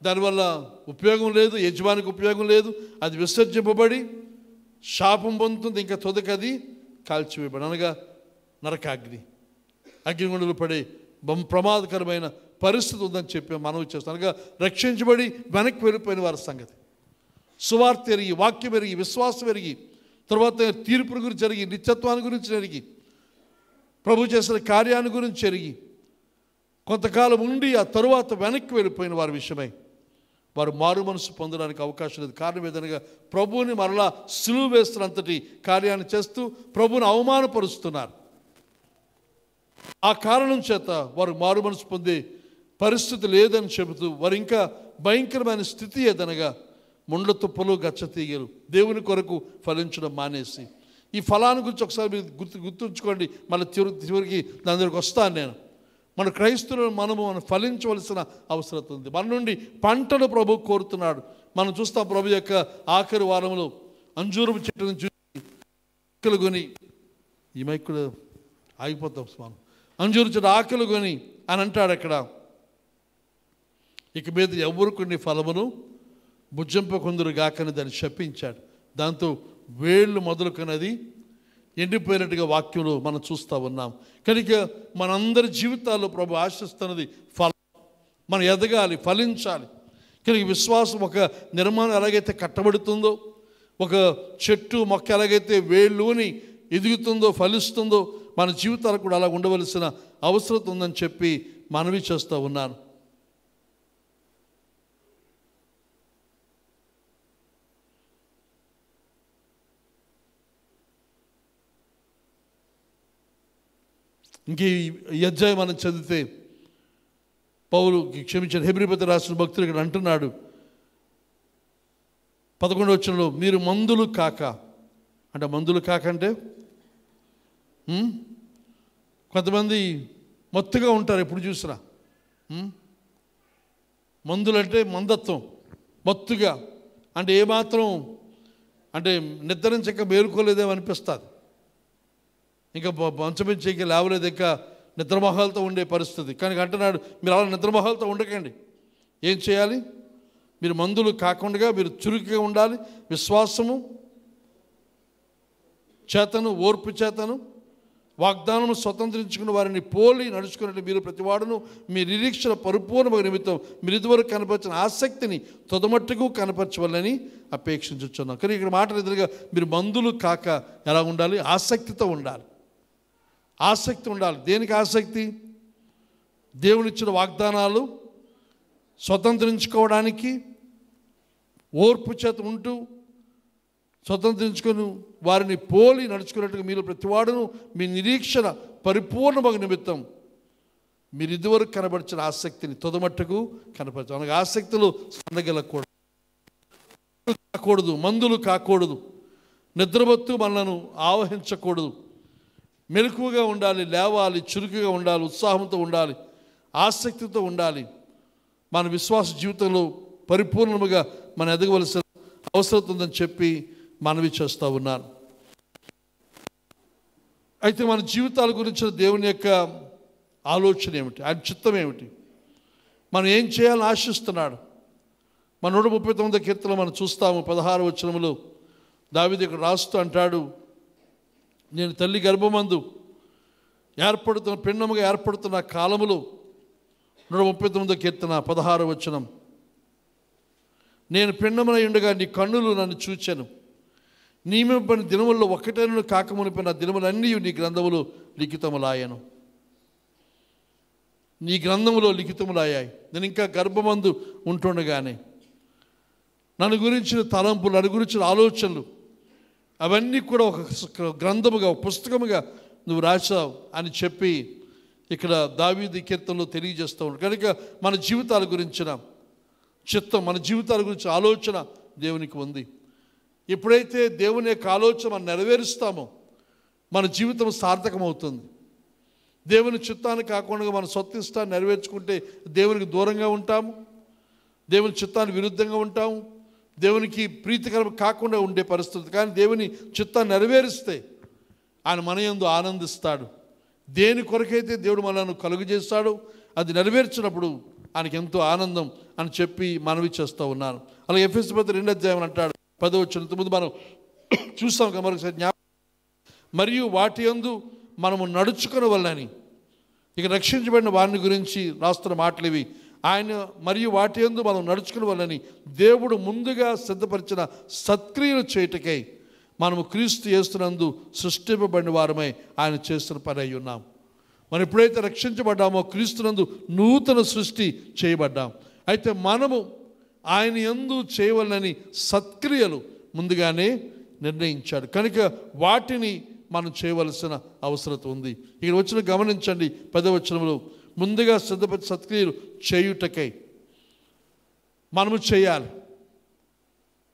దానివల్ల ఉపయోగం లేదు, యజమానికి ఉపయోగం లేదు. అది విసర్జింపబడి శాపం పొందుతుంది. ఇంకా తొదకది కాల్చివేయబడి అనగా నరకాగ్ని, అగ్నిగుండంలో పడే ప్రమాదకరమైన పరిస్థితి ఉందని చెప్పి మనవి చేస్తాం. అనగా రక్షించబడి వెనక్కి వెళ్ళిపోయిన వారి సంగతి, సువార్త ఎరిగి, వాక్యం ఎరిగి, విశ్వాసం ఎరిగి, తర్వాత తీర్పుల గురించి ఎరిగి, నిత్యత్వాన్ని గురించి ఎరిగి, ప్రభు చేసిన కార్యాన్ని గురించి ఎరిగి కొంతకాలం ఉండి ఆ తరువాత వెనక్కి వెళ్ళిపోయిన వారి విషయమై వారు మారు మనసు పొందడానికి అవకాశం లేదు. కారణం ఏదనగా ప్రభువుని మరలా సిలువ వేస్తున్నంతటి కార్యాన్ని చేస్తూ ప్రభువుని అవమానపరుస్తున్నారు. ఆ కారణం చేత వారు మారు మనసు పొందే పరిస్థితి లేదని చెబుతూ వారు ఇంకా భయంకరమైన స్థితి ఏదనగా ముండ్ల తుప్పలు గచ్చతీగలు దేవుని కొరకు ఫలించడం మానేసి, ఈ ఫలాన్ని గురించి ఒకసారి మీరు గుర్తుంచుకోండి. మళ్ళీ చివరికి దాని దగ్గరికి వస్తాను నేను. మన క్రైస్తవులు మనం ఫలించవలసిన అవసరం ఉంది. మన నుండి పంటను ప్రభు కోరుతున్నాడు. మనం చూస్తాం ప్రభు యొక్క ఆఖరి వారంలో అంజూరపు చెట్టును చూసి కొని, ఈ మైకుడు ఆగిపోతాం మనం, అంజూరు చెట్టు ఆకలి కొని అని అంటాడు అక్కడ. ఇక మీద ఎవరు కొన్ని ఫలమును భుజింపకుందురు గాకని దాన్ని శపించాడు. దాంతో వేళ్ళు మొదలుకున్నది ఎండిపోయినట్టుగా వాక్యంలో మనం చూస్తూ ఉన్నాం. కనుక మనందరి జీవితాల్లో ప్రభు ఆశిస్తున్నది ఫలం. మనం ఎదగాలి, ఫలించాలి. కనుక విశ్వాసం ఒక నిర్మాణం ఎలాగైతే కట్టబడుతుందో, ఒక చెట్టు మొక్క ఎలాగైతే వేళ్ళుని ఎదుగుతుందో, ఫలిస్తుందో, మన జీవితాలకు కూడా అలా ఉండవలసిన అవసరం ఉందని చెప్పి మనవి చేస్తూ ఉన్నాను. ఇంకే ఈ అధ్యాయం మనం చదివితే పౌలు క్షమించిన హెబ్రీపతి రాసిన భక్తులు ఇక్కడ అంటున్నాడు 11వ వచనంలో, మీరు మందులు కాక, అంటే మందులు కాక అంటే కొంతమంది మత్తుగా ఉంటారు ఎప్పుడు చూసినా. మందులు అంటే మందత్వం, మత్తుగా అంటే ఏమాత్రం అంటే నిద్రించక మేలుకోలేదేమో అనిపిస్తుంది. ఇంకా మంచమించి ఇంకా లేవలేదు, ఇంకా నిద్రమోహాలతో ఉండే పరిస్థితి. కానీ అంటున్నాడు, మీరు అలా నిద్రమోహాలతో ఉండకండి. ఏం చేయాలి? మీరు మందులు కాకుండా మీరు చురుకుగా ఉండాలి. విశ్వాసము చేతను, ఓర్పు చేతను, వాగ్దానము స్వతంత్రించుకున్న వారిని పోలి నడుచుకున్నట్టు మీరు ప్రతివాడును మీ నిరీక్షణ పరిపూర్ణమైన నిమిత్తం మీరు ఇదివరకు కనపరిచిన ఆసక్తిని తొదమట్టుకు కనపరచవాలని అపేక్షించున్నాం. కానీ ఇక్కడ మాట ఎదురుగా మీరు మందులు కాక ఎలా ఉండాలి? ఆసక్తితో ఉండాలి. ఆసక్తి ఉండాలి. దేనికి ఆసక్తి? దేవునిచ్చిన వాగ్దానాలు స్వతంత్రించుకోవడానికి ఓర్పు చేత ఉంటూ స్వతంత్రించుకొని వారిని పోలి నడుచుకున్నట్టుగా మీరు ప్రతివాడును మీ నిరీక్షణ పరిపూర్ణమగు నిమిత్తం మీరు ఇదివరకు కనబడిచిన ఆసక్తిని తొదమట్టుకు కనపరచాలి. మనకు ఆసక్తులు కాకూడదు, మందులు కాకూడదు, నిద్రమత్తు మనలను ఆవహించకూడదు. మెలకువగా ఉండాలి, లేవాలి, చురుకుగా ఉండాలి, ఉత్సాహంతో ఉండాలి. ఆసక్తితో ఉండాలి. మన విశ్వాస జీవితంలో పరిపూర్ణముగా మనం ఎదగవలసిన అవసరం ఉందని చెప్పి మనవి చేస్తూ ఉన్నాను. అయితే మన జీవితాల గురించిన దేవుని యొక్క ఆలోచన ఏమిటి, ఆయన చిత్తం ఏమిటి, మనం ఏం చేయాలని ఆశిస్తున్నాడు? మన 139వ కీర్తనలో మనం చూస్తాము 16వ వచనములో దావీదు ఇక్కడ రాస్తూ అంటాడు, నేను తల్లి గర్భమందు పిండముగా ఏర్పడుతున్న కాలములో 139వ కీర్తన 16వ వచనం, నేను పిండమునై ఉండగా నీ కన్నులు నన్ను చూచెను, నియమింపని దినముల్లో ఒకటైనను కాకమునిపైన దినములన్నీ నీ గ్రంథములో లిఖితములాయను. నీ గ్రంథములో లిఖితములయ్యాయి. నేను ఇంకా గర్భమందు ఉంటుండగానే నన్ను గురించిన తలంపులు, నన్ను గురించిన ఆలోచనలు అవన్నీ కూడా ఒక గ్రంథముగా, ఒక పుస్తకముగా నువ్వు రాశావు అని చెప్పి ఇక్కడ దావీదు కీర్తనలో తెలియజేస్తూ ఉంటాడు. కనుక మన జీవితాల గురించిన చిత్తం, మన జీవితాల గురించి ఆలోచన దేవునికి ఉంది. ఎప్పుడైతే దేవుని యొక్క ఆలోచన మనం నెరవేరుస్తామో మన జీవితం సార్థకమవుతుంది. దేవుని చిత్తాన్ని కాకుండా మన సొంత ఇష్టాన్ని నెరవేర్చుకుంటే దేవునికి దూరంగా ఉంటాము, దేవుని చిత్తానికి విరుద్ధంగా ఉంటాము, దేవునికి ప్రీతికరం కాకుండా ఉండే పరిస్థితి. కానీ దేవుని చిత్తాన్ని నెరవేరిస్తే ఆయన మన యందు ఆనందిస్తాడు. దేని కొరకైతే దేవుడు మనల్ని కలుగు చేస్తాడో అది నెరవేర్చినప్పుడు ఆయనకి ఎంతో ఆనందం అని చెప్పి మనవి చేస్తూ ఉన్నాను. అలాగే ఎఫెసీ పత్రిక 2వ అధ్యాయం అంటాడు 10వ వచనం, ముందు మనం చూస్తాం కదా మరొకసారి జ్ఞాపకం, మరియు వాటి యందు మనము నడుచుకుని వల్లని, ఇక రక్షించబడిన వారిని గురించి రాస్తున్న మాటలు ఇవి. ఆయన మరియు వాటి యందు మనం నడుచుకుని వల్లని దేవుడు ముందుగా సిద్ధపరిచిన సత్క్రియలు చేయుటకై మనము క్రీస్తు యేసునందు సృష్టింపబడిన వారమై ఆయన చేస్తున్న పని అయి ఉన్నాం. మనం ఎప్పుడైతే రక్షించబడ్డామో క్రీస్తునందు నూతన సృష్టి చేయబడ్డాం. అయితే మనము ఆయన యందు చేయవలనని సత్క్రియలు ముందుగానే నిర్ణయించాడు. కనుక వాటిని మనం చేయవలసిన అవసరం ఉంది. ఇక్కడ వచ్చిన గమనించండి 10వ వచనంలో, ముందుగా సిద్ధపరిచిన సత్క్రియలు చేయుటకై మనము చేయాలి.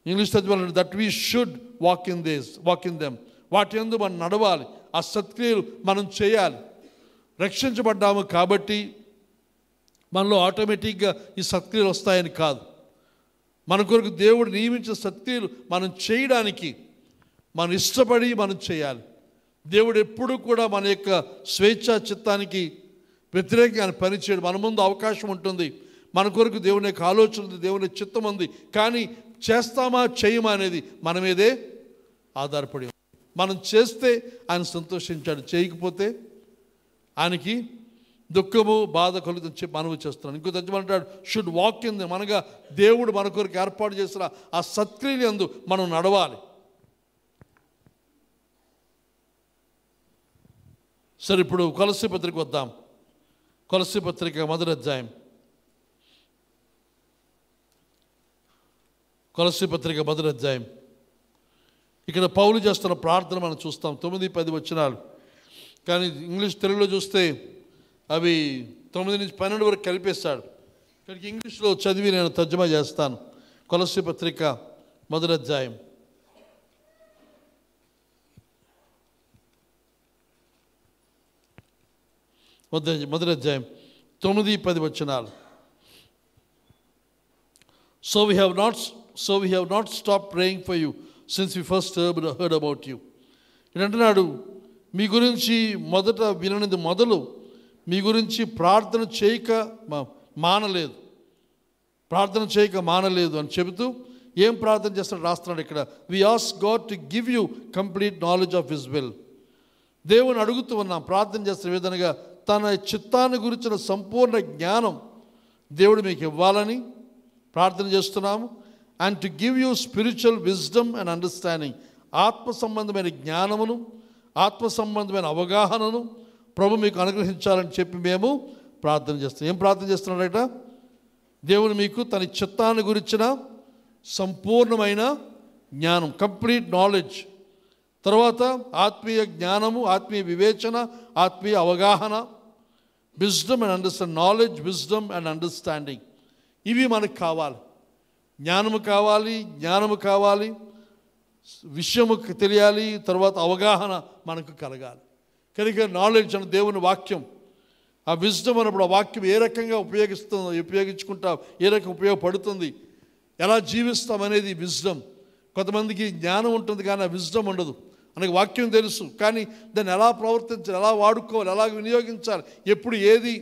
ఇంగ్లీష్ చదివాలంటే that we should walk in them, వాటి యందు మనం నడవాలి, ఆ సత్క్రియలు మనం చేయాలి. రక్షించబడ్డాము కాబట్టి మనలో ఆటోమేటిక్గా ఈ సత్క్రియలు వస్తాయని కాదు. మన కొరకు దేవుడు నియమించిన సత్క్రియలు మనం చేయడానికి మనం ఇష్టపడి మనం చేయాలి. దేవుడు ఎప్పుడూ కూడా మన యొక్క స్వేచ్ఛా చిత్తానికి వ్యతిరేకంగా ఆయన పనిచేయడు. మన ముందు అవకాశం ఉంటుంది, మన కొరకు దేవుని యొక్క ఆలోచన ఉంది, దేవుని చిత్తం ఉంది. కానీ చేస్తామా చేయమా అనేది మన మీదే ఆధారపడి ఉంది. మనం చేస్తే ఆయన సంతోషించాడు, చేయకపోతే ఆయనకి దుఃఖము బాధ కలుగుతుందని చెప్పి మనవి చేస్తున్నాను. ఇంకో తెచ్చమంటాడు షుడ్ వాక్ ఇన్ దెమ్, అనగా దేవుడు మన కొరకు ఏర్పాటు చేసిన ఆ సత్క్రియలు యందు మనం నడవాలి. సరే, ఇప్పుడు కొలస్సీ పత్రిక వద్దాం. కొలస్సీ పత్రిక 1వ అధ్యాయం, కొలస్సీ పత్రిక 1వ అధ్యాయం. ఇక్కడ పౌలు చేస్తున్న ప్రార్థన మనం చూస్తాం, 9-10 వచనాలు. కానీ ఇంగ్లీష్ తెలుగులో చూస్తే అవి 9 నుంచి 12 వరకు కలిపేస్తాడు. ఇక్కడికి ఇంగ్లీష్లో చదివి నేను తర్జుమా చేస్తాను. కొలస్సీ పత్రిక 1వ అధ్యాయం 1వ అధ్యాయం 9-10 వచనాలు. So we have not stopped praying for you since we first heard about you. అంటున్నాడు, మీ గురించి మొదట విననిది మొదలు మీ గురించి ప్రార్థన చేయక మానలేదు అని చెబుతూ ఏం ప్రార్థన చేస్తాడు రాస్తున్నాడు ఇక్కడ. We ask God to give you complete knowledge of his will. దేవుని అడుగుతూ ఉన్నాం, ప్రార్థన చేస్తున్న విధంగా తన చిత్తాన్ని గురించిన సంపూర్ణ జ్ఞానం దేవుడు మీకు ఇవ్వాలని ప్రార్థన చేస్తున్నాము. And to give you spiritual wisdom and understanding, ఆత్మ సంబంధమైన జ్ఞానమును ఆత్మ సంబంధమైన అవగాహనను ప్రభు మీకు అనుగ్రహించాలని చెప్పి మేము ప్రార్థన చేస్తున్నాం. ఏం ప్రార్థన చేస్తున్నాడట? దేవుడు మీకు తన చిత్తాన్ని గురించిన సంపూర్ణమైన జ్ఞానం, కంప్లీట్ నాలెడ్జ్, తర్వాత ఆత్మీయ జ్ఞానము, ఆత్మీయ వివేచన, ఆత్మీయ అవగాహన, wisdom and understanding, knowledge, wisdom and understanding, ఇవి మనకు కావాలి. జ్ఞానము కావాలి, విషయము తెలియాలి, తర్వాత అవగాహన మనకు కలగాలి. కనుక నాలెడ్జ్ అనే దేవుని వాక్యం ఆ విజ్డమ్ అన్నప్పుడు ఆ వాక్యం ఏ రకంగా ఉపయోగించుకుంటాం, ఏ రకంగా ఉపయోగపడుతుంది, ఎలా జీవిస్తాం అనేది విజ్డమ్. కొంతమందికి జ్ఞానం ఉంటుంది కానీ ఆ విజ్డమ్ ఉండదు. మనకి వాక్యం తెలుసు కానీ దాన్ని ఎలా ప్రవర్తించాలి, ఎలా వాడుకోవాలి, ఎలా వినియోగించాలి, ఎప్పుడు ఏది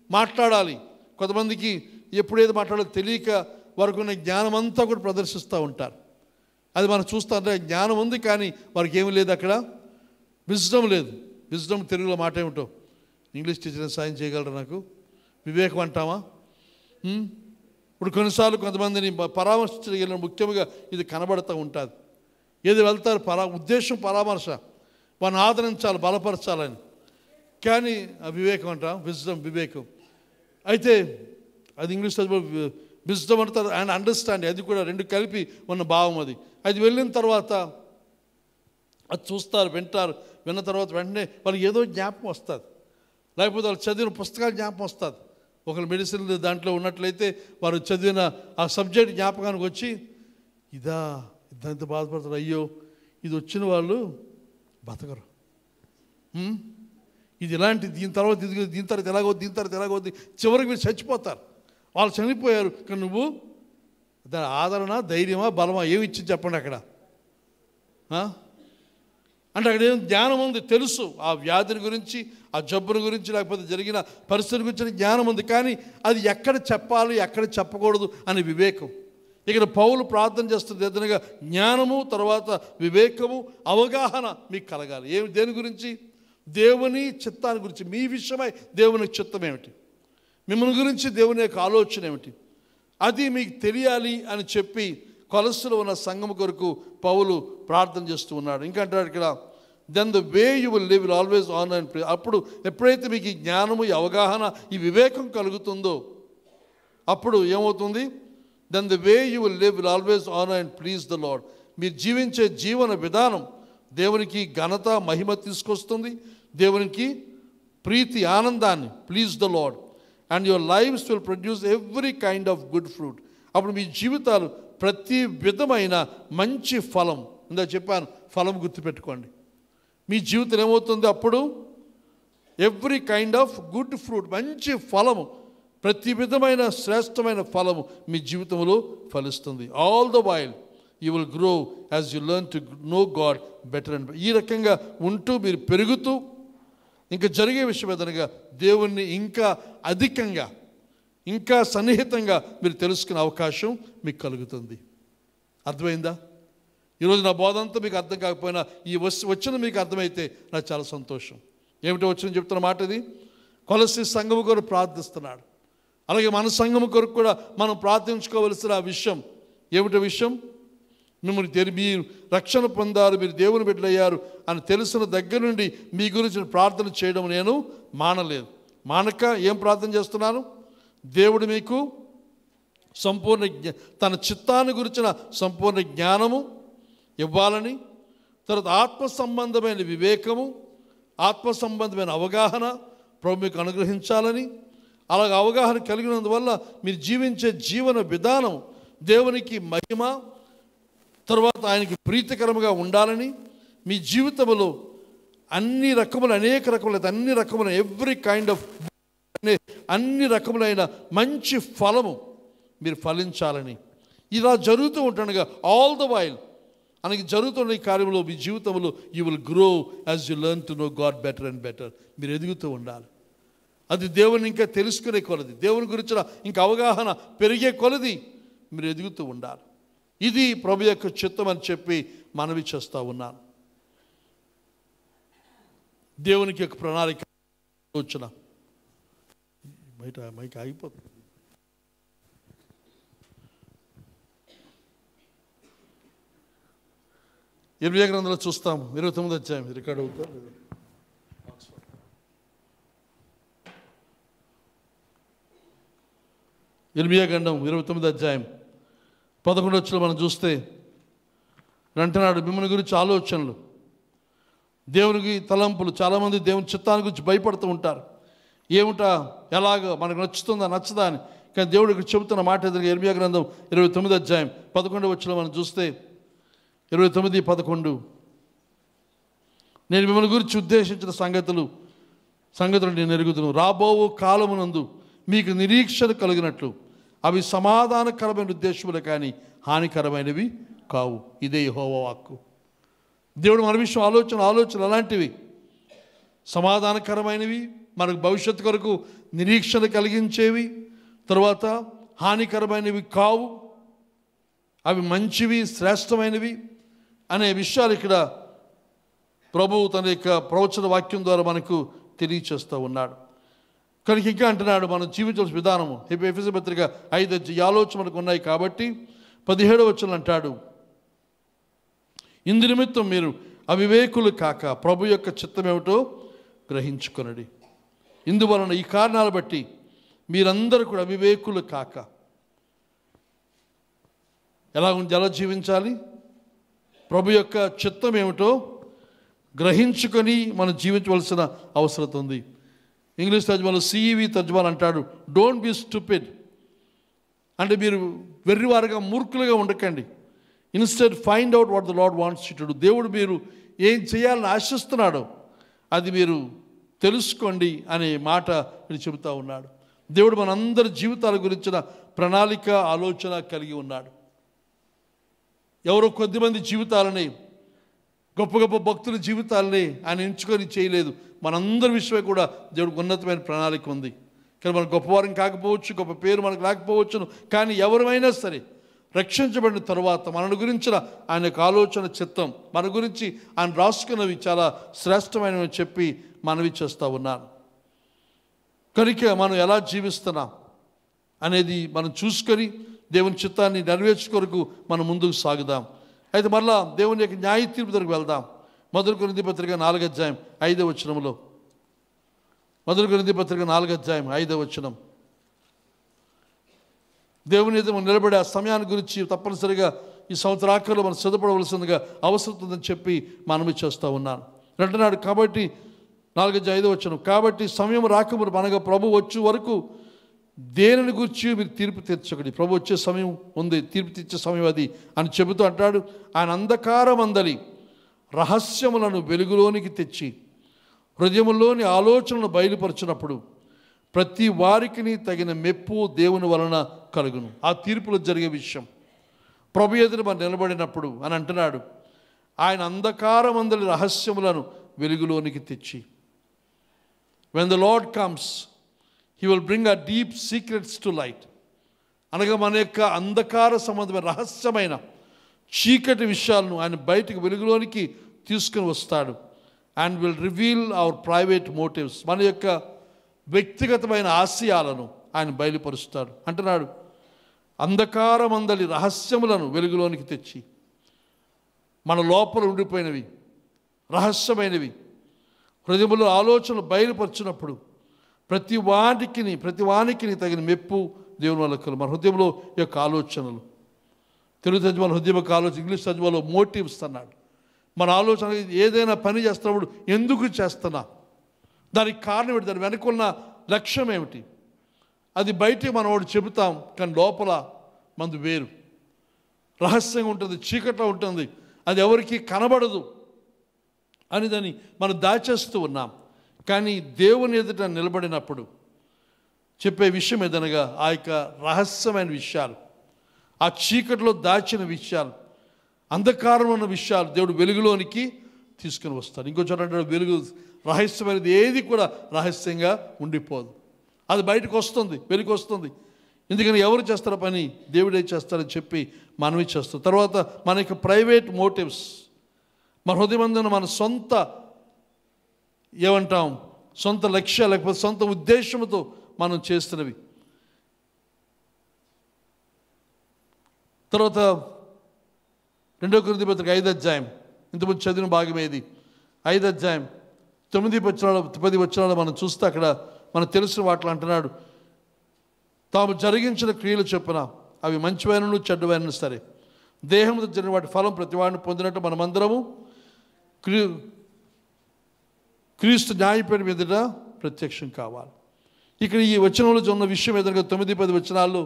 మాట్లాడాలి, కొంతమందికి ఎప్పుడు ఏది మాట్లాడాలో తెలియక వారికి ఉన్న జ్ఞానం అంతా కూడా ప్రదర్శిస్తూ ఉంటారు. అది మనం చూస్తుంటే జ్ఞానం ఉంది కానీ వారికి ఏమీ లేదు, అక్కడ విజ్డమ్ లేదు. విజ్డమ్ తెలుగులో మాట ఏమిటో ఇంగ్లీష్ టీచర్ సాయం చేయగలరు నాకు? వివేకం అంటామా? ఇప్పుడు కొన్నిసార్లు కొంతమందిని పరామర్శించగలిగిన ముఖ్యంగా ఇది కనబడుతూ ఉంటుంది. ఏది వెళ్తారు ఉద్దేశం పరామర్శ, వారిని ఆదరించాలి, బలపరచాలని. కానీ ఆ వివేకం అంటాం, విజ్డమ్, వివేకం. అయితే అది ఇంగ్లీష్లో విజ్డమ్ అంటారు అండ్ అండర్స్టాండింగ్, అది కూడా రెండు కలిపి ఉన్న భావం. అది వెళ్ళిన తర్వాత అది చూస్తారు, వింటారు, విన్న తర్వాత వెంటనే వాళ్ళకి ఏదో జ్ఞాపకం వస్తుంది, లేకపోతే వాళ్ళు చదివిన పుస్తకాలు జ్ఞాపకం వస్తుంది. ఒకరు మెడిసిన్ దాంట్లో ఉన్నట్లయితే వారు చదివిన ఆ సబ్జెక్ట్ జ్ఞాపకానికి వచ్చి ఇదంతా బాధపడతారు, అయ్యో ఇది వచ్చిన వాళ్ళు బతకరు, ఇది ఇలాంటి దీని తర్వాత ఎలాగవుద్ది, చివరికి మీరు చచ్చిపోతారు. వాళ్ళు చనిపోయారు కానీ నువ్వు దాని ఆదరణ, ధైర్యమా, బలమా ఏమి ఇచ్చింది చెప్పండి అక్కడ? అంటే అక్కడ ఏం జ్ఞానం ఉంది, తెలుసు ఆ వ్యాధిని గురించి, ఆ జబ్బుని గురించి, లేకపోతే జరిగిన పరిస్థితి గురించి జ్ఞానం ఉంది. కానీ అది ఎక్కడ చెప్పాలి, ఎక్కడ చెప్పకూడదు అనే వివేకం. ఇక్కడ పౌలు ప్రార్థన చేస్తుంది ఏదనగా జ్ఞానము, తర్వాత వివేకము, అవగాహన మీకు కలగాలి. దేని గురించి? దేవుని చిత్తాన్ని గురించి. మీ విషయమై దేవుని చిత్తం ఏమిటి, మిమ్మల్ని గురించి దేవుని యొక్క ఆలోచన ఏమిటి, అది మీకు తెలియాలి అని చెప్పి కొలస్సులో ఉన్న సంఘం కొరకు పౌలు ప్రార్థన చేస్తూ ఉన్నాడు. ఇంకా అంటాడు ఇక్కడ, then the way you will live will always honour and pray. అప్పుడు ఎప్పుడైతే మీకు ఈ జ్ఞానము, ఈ అవగాహన, ఈ వివేకం కలుగుతుందో అప్పుడు ఏమవుతుంది? Then the way you will live will always honour and please the Lord. మీరు జీవించే జీవన విధానం దేవునికి ఘనత, మహిమ తీసుకొస్తుంది, దేవునికి ప్రీతి, ఆనందాన్ని. Please the Lord and your lives will produce every kind of good fruit. అప్పుడు మీ జీవితాలు ప్రతి విధమైన మంచి ఫలం, ఇందా చెప్పాను, ఫలం గుర్తుపెట్టుకోండి. మీ జీవితం ఏమవుతుంది అప్పుడు? Every kind of good fruit, మంచి ఫలము, ప్రతి విధమైన శ్రేష్టమైన ఫలము మీ జీవితంలో ఫలిస్తుంది. All the while you will grow as you learn to know God better and better. ఈ రకంగా ఉంటూ మీరు పెరుగుతూ ఇంకా జరిగే విషయం ఏదనగా దేవుణ్ణి ఇంకా అధికంగా, ఇంకా సన్నిహితంగా మీరు తెలుసుకునే అవకాశం మీకు కలుగుతుంది. అర్థమైందా? ఈరోజు నా బోధ అంతా మీకు అర్థం కాకపోయినా ఈ వచ్చిన మీకు అర్థమైతే నాకు చాలా సంతోషం. ఏమిటో వచ్చిన చెప్తున్న మాట ఇది, కొలస్సీ సంఘము కొరకు ప్రార్థిస్తున్నాడు. అలాగే మన సంఘము కొరకు కూడా మనం ప్రార్థించుకోవలసిన విషయం ఏమిటో విషయం, మిమ్మల్ని మీరు రక్షణ పొందారు, మీరు దేవుని బిడ్డలయ్యారు అని తెలిసిన దగ్గర నుండి మీ గురించి ప్రార్థన చేయడం నేను మానలేదు. మానక ఏం ప్రార్థన చేస్తున్నాను? దేవుడు మీకు సంపూర్ణ తన చిత్తాన్ని గురించిన సంపూర్ణ జ్ఞానము ఇవ్వాలని, తర్వాత ఆత్మ సంబంధమైన వివేకము, ఆత్మ సంబంధమైన అవగాహన ప్రభు మీకు అనుగ్రహించాలని, అలాగ అవగాహన కలిగినందువల్ల మీరు జీవించే జీవన విధానం దేవునికి మహిమ, తర్వాత ఆయనకి ప్రీతికరముగా ఉండాలని, మీ జీవితంలో అన్ని రకముల ఎవ్రీ కైండ్ ఆఫ్ అన్ని రకములైన మంచి ఫలము మీరు ఫలించాలని. ఇలా జరుగుతూ ఉంటుండగా ఆల్ ద వైల్ మనకి జరుగుతున్న ఈ కార్యంలో మీ జీవితంలో you will grow as you learn to know God better and better. మీరు ఎదుగుతూ ఉండాలి. అది దేవుని ఇంకా తెలుసుకునే కొలది, దేవుని గురించిన ఇంకా అవగాహన పెరిగే కొలది మీరు ఎదుగుతూ ఉండాలి. ఇది ప్రభు యొక్క చిత్తం అని చెప్పి మనవి చేస్తూ ఉన్నాను. దేవునికి యొక్క ప్రణాళిక వచ్చిన బయట మైక్ ఆగిపోతుంది. ఇర్మియా గ్రంథంలో చూస్తాం 29వ అధ్యాయం, రికార్డ్ అవుతారు. ఇర్మియా గ్రంథం 29వ అధ్యాయం 11వ వచనంలో మనం చూస్తే అంటున్నాడు, మిమ్మల్ని గురించి ఆలోచనలు, దేవునికి తలంపులు. చాలామంది దేవుని చిత్తాన్ని గురించి భయపడుతూ ఉంటారు. ఏమిటా, ఎలాగ మనకు నచ్చుతుందా నచ్చదా అని. కానీ దేవుడు ఇక్కడ చెబుతున్న మాట ఎదురుగా ఇర్మియా గ్రంథం 29వ అధ్యాయం 11వ వచనంలో మనం చూస్తే 29:11, నేను మిమ్మల్ని గురించి ఉద్దేశించిన సంగతులు సంగతులు నేను ఎరుగుదును. రాబో కాలమునందు మీకు నిరీక్షణ కలిగినట్లు అవి సమాధానకరమైన ఉద్దేశములు కానీ హానికరమైనవి కావు. ఇదే యెహోవా వాక్కు. దేవుడు మన విషయం ఆలోచన అలాంటివి, సమాధానకరమైనవి, మనకు భవిష్యత్తు కొరకు నిరీక్షణ కలిగించేవి, తర్వాత హానికరమైనవి కావు, అవి మంచివి, శ్రేష్టమైనవి అనే విషయాలు ఇక్కడ ప్రభువు తన యొక్క ప్రవచన వాక్యం ద్వారా మనకు తెలియచేస్తూ ఉన్నాడు. కనుక ఇంకా అంటున్నాడు, మనం జీవించాల్సిన విధానము ఎఫెసీ పత్రిక 5 ఈ ఆలోచన మనకు ఉన్నాయి. కాబట్టి 17వ వచనం అంటాడు, ఇందు నిమిత్తం మీరు అవివేకులు కాక ప్రభు యొక్క చిత్తం ఏమిటో గ్రహించుకొనడి. ఇందువలన ఈ కారణాలు బట్టి మీరందరూ కూడా అవివేకులు కాక ఎలా జీవించాలి, ప్రభు యొక్క చిత్తం ఏమిటో గ్రహించుకొని మనం జీవించవలసిన అవసరం ఉంది. ఇంగ్లీష్ తర్జుమాలో CEV తర్జుమాలు అంటాడు, డోంట్ బి స్టూపిడ్. అంటే మీరు వెర్రివారుగా మూర్ఖులుగా ఉండకండి. Instead find out what the lord wants you to do. దేవుడు మీరు ఏం చేయాలని ఆశిస్తున్నాడో అది మీరు తెలుసుకోండి అనే మాట మీరు చెబుతూ ఉన్నాడు. దేవుడు మనందరి జీవితాల గురించిన ప్రణాళిక, ఆలోచన కలిగి ఉన్నాడు. ఎవరో కొద్దిమంది జీవితాలని, గొప్ప గొప్ప భక్తుల జీవితాలని ఆయన ఎంచుకొని చేయలేదు. మనందరి విషయమే కూడా దేవుడికి ఉన్నతమైన ప్రణాళిక ఉంది. కానీ మనం గొప్పవారం కాకపోవచ్చు, గొప్ప పేరు మనకు లేకపోవచ్చును, కానీ ఎవరైనా సరే రక్షించబడిన తరువాత మన గురించిన ఆయన యొక్క ఆలోచన, చిత్తం, మన గురించి ఆయన రాసుకున్నవి చాలా శ్రేష్టమైనవి చెప్పి మనవి చేస్తూ ఉన్నాను. కనుక మనం ఎలా జీవిస్తున్నాం అనేది మనం చూసుకొని దేవుని చిత్తాన్ని నెరవేర్చుకొరకు మనం ముందుకు సాగుదాం. అయితే మరలా దేవుని యొక్క న్యాయ తీర్పు దగ్గరికి వెళ్దాం. 1 కొరింథీ పత్రిక 4వ అధ్యాయం 5వ వచనంలో, 1 కొరింథీ పత్రిక 4వ అధ్యాయం 5వ వచనం, దేవుని ఎదుట మనం నిలబడే ఆ సమయాన్ని గురించి తప్పనిసరిగా ఈ సంవత్సరాఖరులో మనం సిద్ధపడవలసిందిగా అవసరం ఉందని చెప్పి మనవి చేస్తూ ఉన్నాను. అంటున్నాడు, కాబట్టి 4:5 వచనం, కాబట్టి సమయం రాకముందు అనగా ప్రభు వచ్చే వరకు దేనిని గురించి మీరు తీర్పు తీర్చకండి. ప్రభు వచ్చే సమయం ఉంది, తీర్పు తీర్చే సమయం అది అని చెబుతూ అంటాడు, ఆయన అంధకారమందలి రహస్యములను వెలుగులోనికి తెచ్చి హృదయములోని ఆలోచనలను బయలుపరిచినప్పుడు ప్రతి వారికి తగిన మెప్పు దేవుని వలన కలుగును. ఆ తీర్పులో జరిగే విషయం ప్రభు ఎదురు మనం నిలబడినప్పుడు అని అంటున్నాడు, ఆయన అంధకారమందలి రహస్యములను వెలుగులోనికి తెచ్చి, when the Lord comes he will bring our deep secrets to light. అనగా మన యొక్క అంధకార సంబంధమైన రహస్యమైన చీకటి విషయాలను ఆయన బయటికి వెలుగులోనికి తీసుకుని వస్తాడు. And will reveal our private motives, మన యొక్క వ్యక్తిగతమైన ఆశయాలను ఆయన బయలుపరుస్తాడు. అంటున్నాడు, అంధకారమందలి రహస్యములను వెలుగులోనికి తెచ్చి, మన లోపల ఉండిపోయినవి రహస్యమైనవి హృదయములో ఆలోచనలు బయలుపరిచినప్పుడు ప్రతి వానికి తగిన మెప్పు దేవుని వల్ల కలుగు. మన హృదయంలో యొక్క ఆలోచనలు, తెలుగు తర్జుమాలో హృదయం యొక్క ఆలోచన, ఇంగ్లీష్ తర్జుమాలో మోటివ్స్ అన్నాడు. మన ఆలోచన ఏదైనా పని చేస్తున్నప్పుడు ఎందుకు చేస్తున్నా, దానికి కారణం ఏమిటి, దాని వెనుకున్న లక్ష్యం ఏమిటి, అది బయటికి మనం ఒకటి చెబుతాం, కానీ లోపల మంది వేరు రహస్యంగా ఉంటుంది, చీకట్లో ఉంటుంది, అది ఎవరికి కనబడదు అని దాన్ని మనం దాచేస్తూ ఉన్నాం. కానీ దేవుని ఎదుట నిలబడినప్పుడు చెప్పే విషయం ఏదనగా ఆ యొక్క రహస్యమైన విషయాలు, ఆ చీకటిలో దాచిన విషయాలు, అంధకారం ఉన్న విషయాలు దేవుడు వెలుగులోనికి తీసుకుని వస్తాడు. ఇంకో చోట అంటే వెలుగు రహస్యమైనది ఏది కూడా రహస్యంగా ఉండిపోదు, అది బయటకు వస్తుంది, వెలుగు వస్తుంది. ఎందుకని ఎవరు చేస్తారో పని దేవుడే చేస్తారని చెప్పి మనవి చేస్తాం. తర్వాత మన యొక్క ప్రైవేట్ మోటివ్స్, మన హృదయమందున మన సొంత ఏమంటాం సొంత లక్ష్యాలు లేకపోతే సొంత ఉద్దేశంతో మనం చేస్తున్నవి. తర్వాత 2 కొరింథీ పత్రిక 5వ అధ్యాయం, ఇంతకుముందు చదివిన భాగమేది, 5వ అధ్యాయం 9-10 వచనాలు మనం చూస్తే అక్కడ మనకు తెలిసిన వాటిలో అంటున్నాడు, తాము జరిగించిన క్రియలు చొప్పున అవి మంచివైనను చెడ్డవైనను సరే దేహంతో జరిగిన వాటి ఫలం ప్రతి వాడిని పొందినట్టు మనమందరము క్రీస్తు న్యాయపీఠం మీదట ప్రత్యక్షం కావాలి. ఇక్కడ ఈ వచనంలో ఉన్న విషయం ఏదైనా 9-10 వచనాల్లో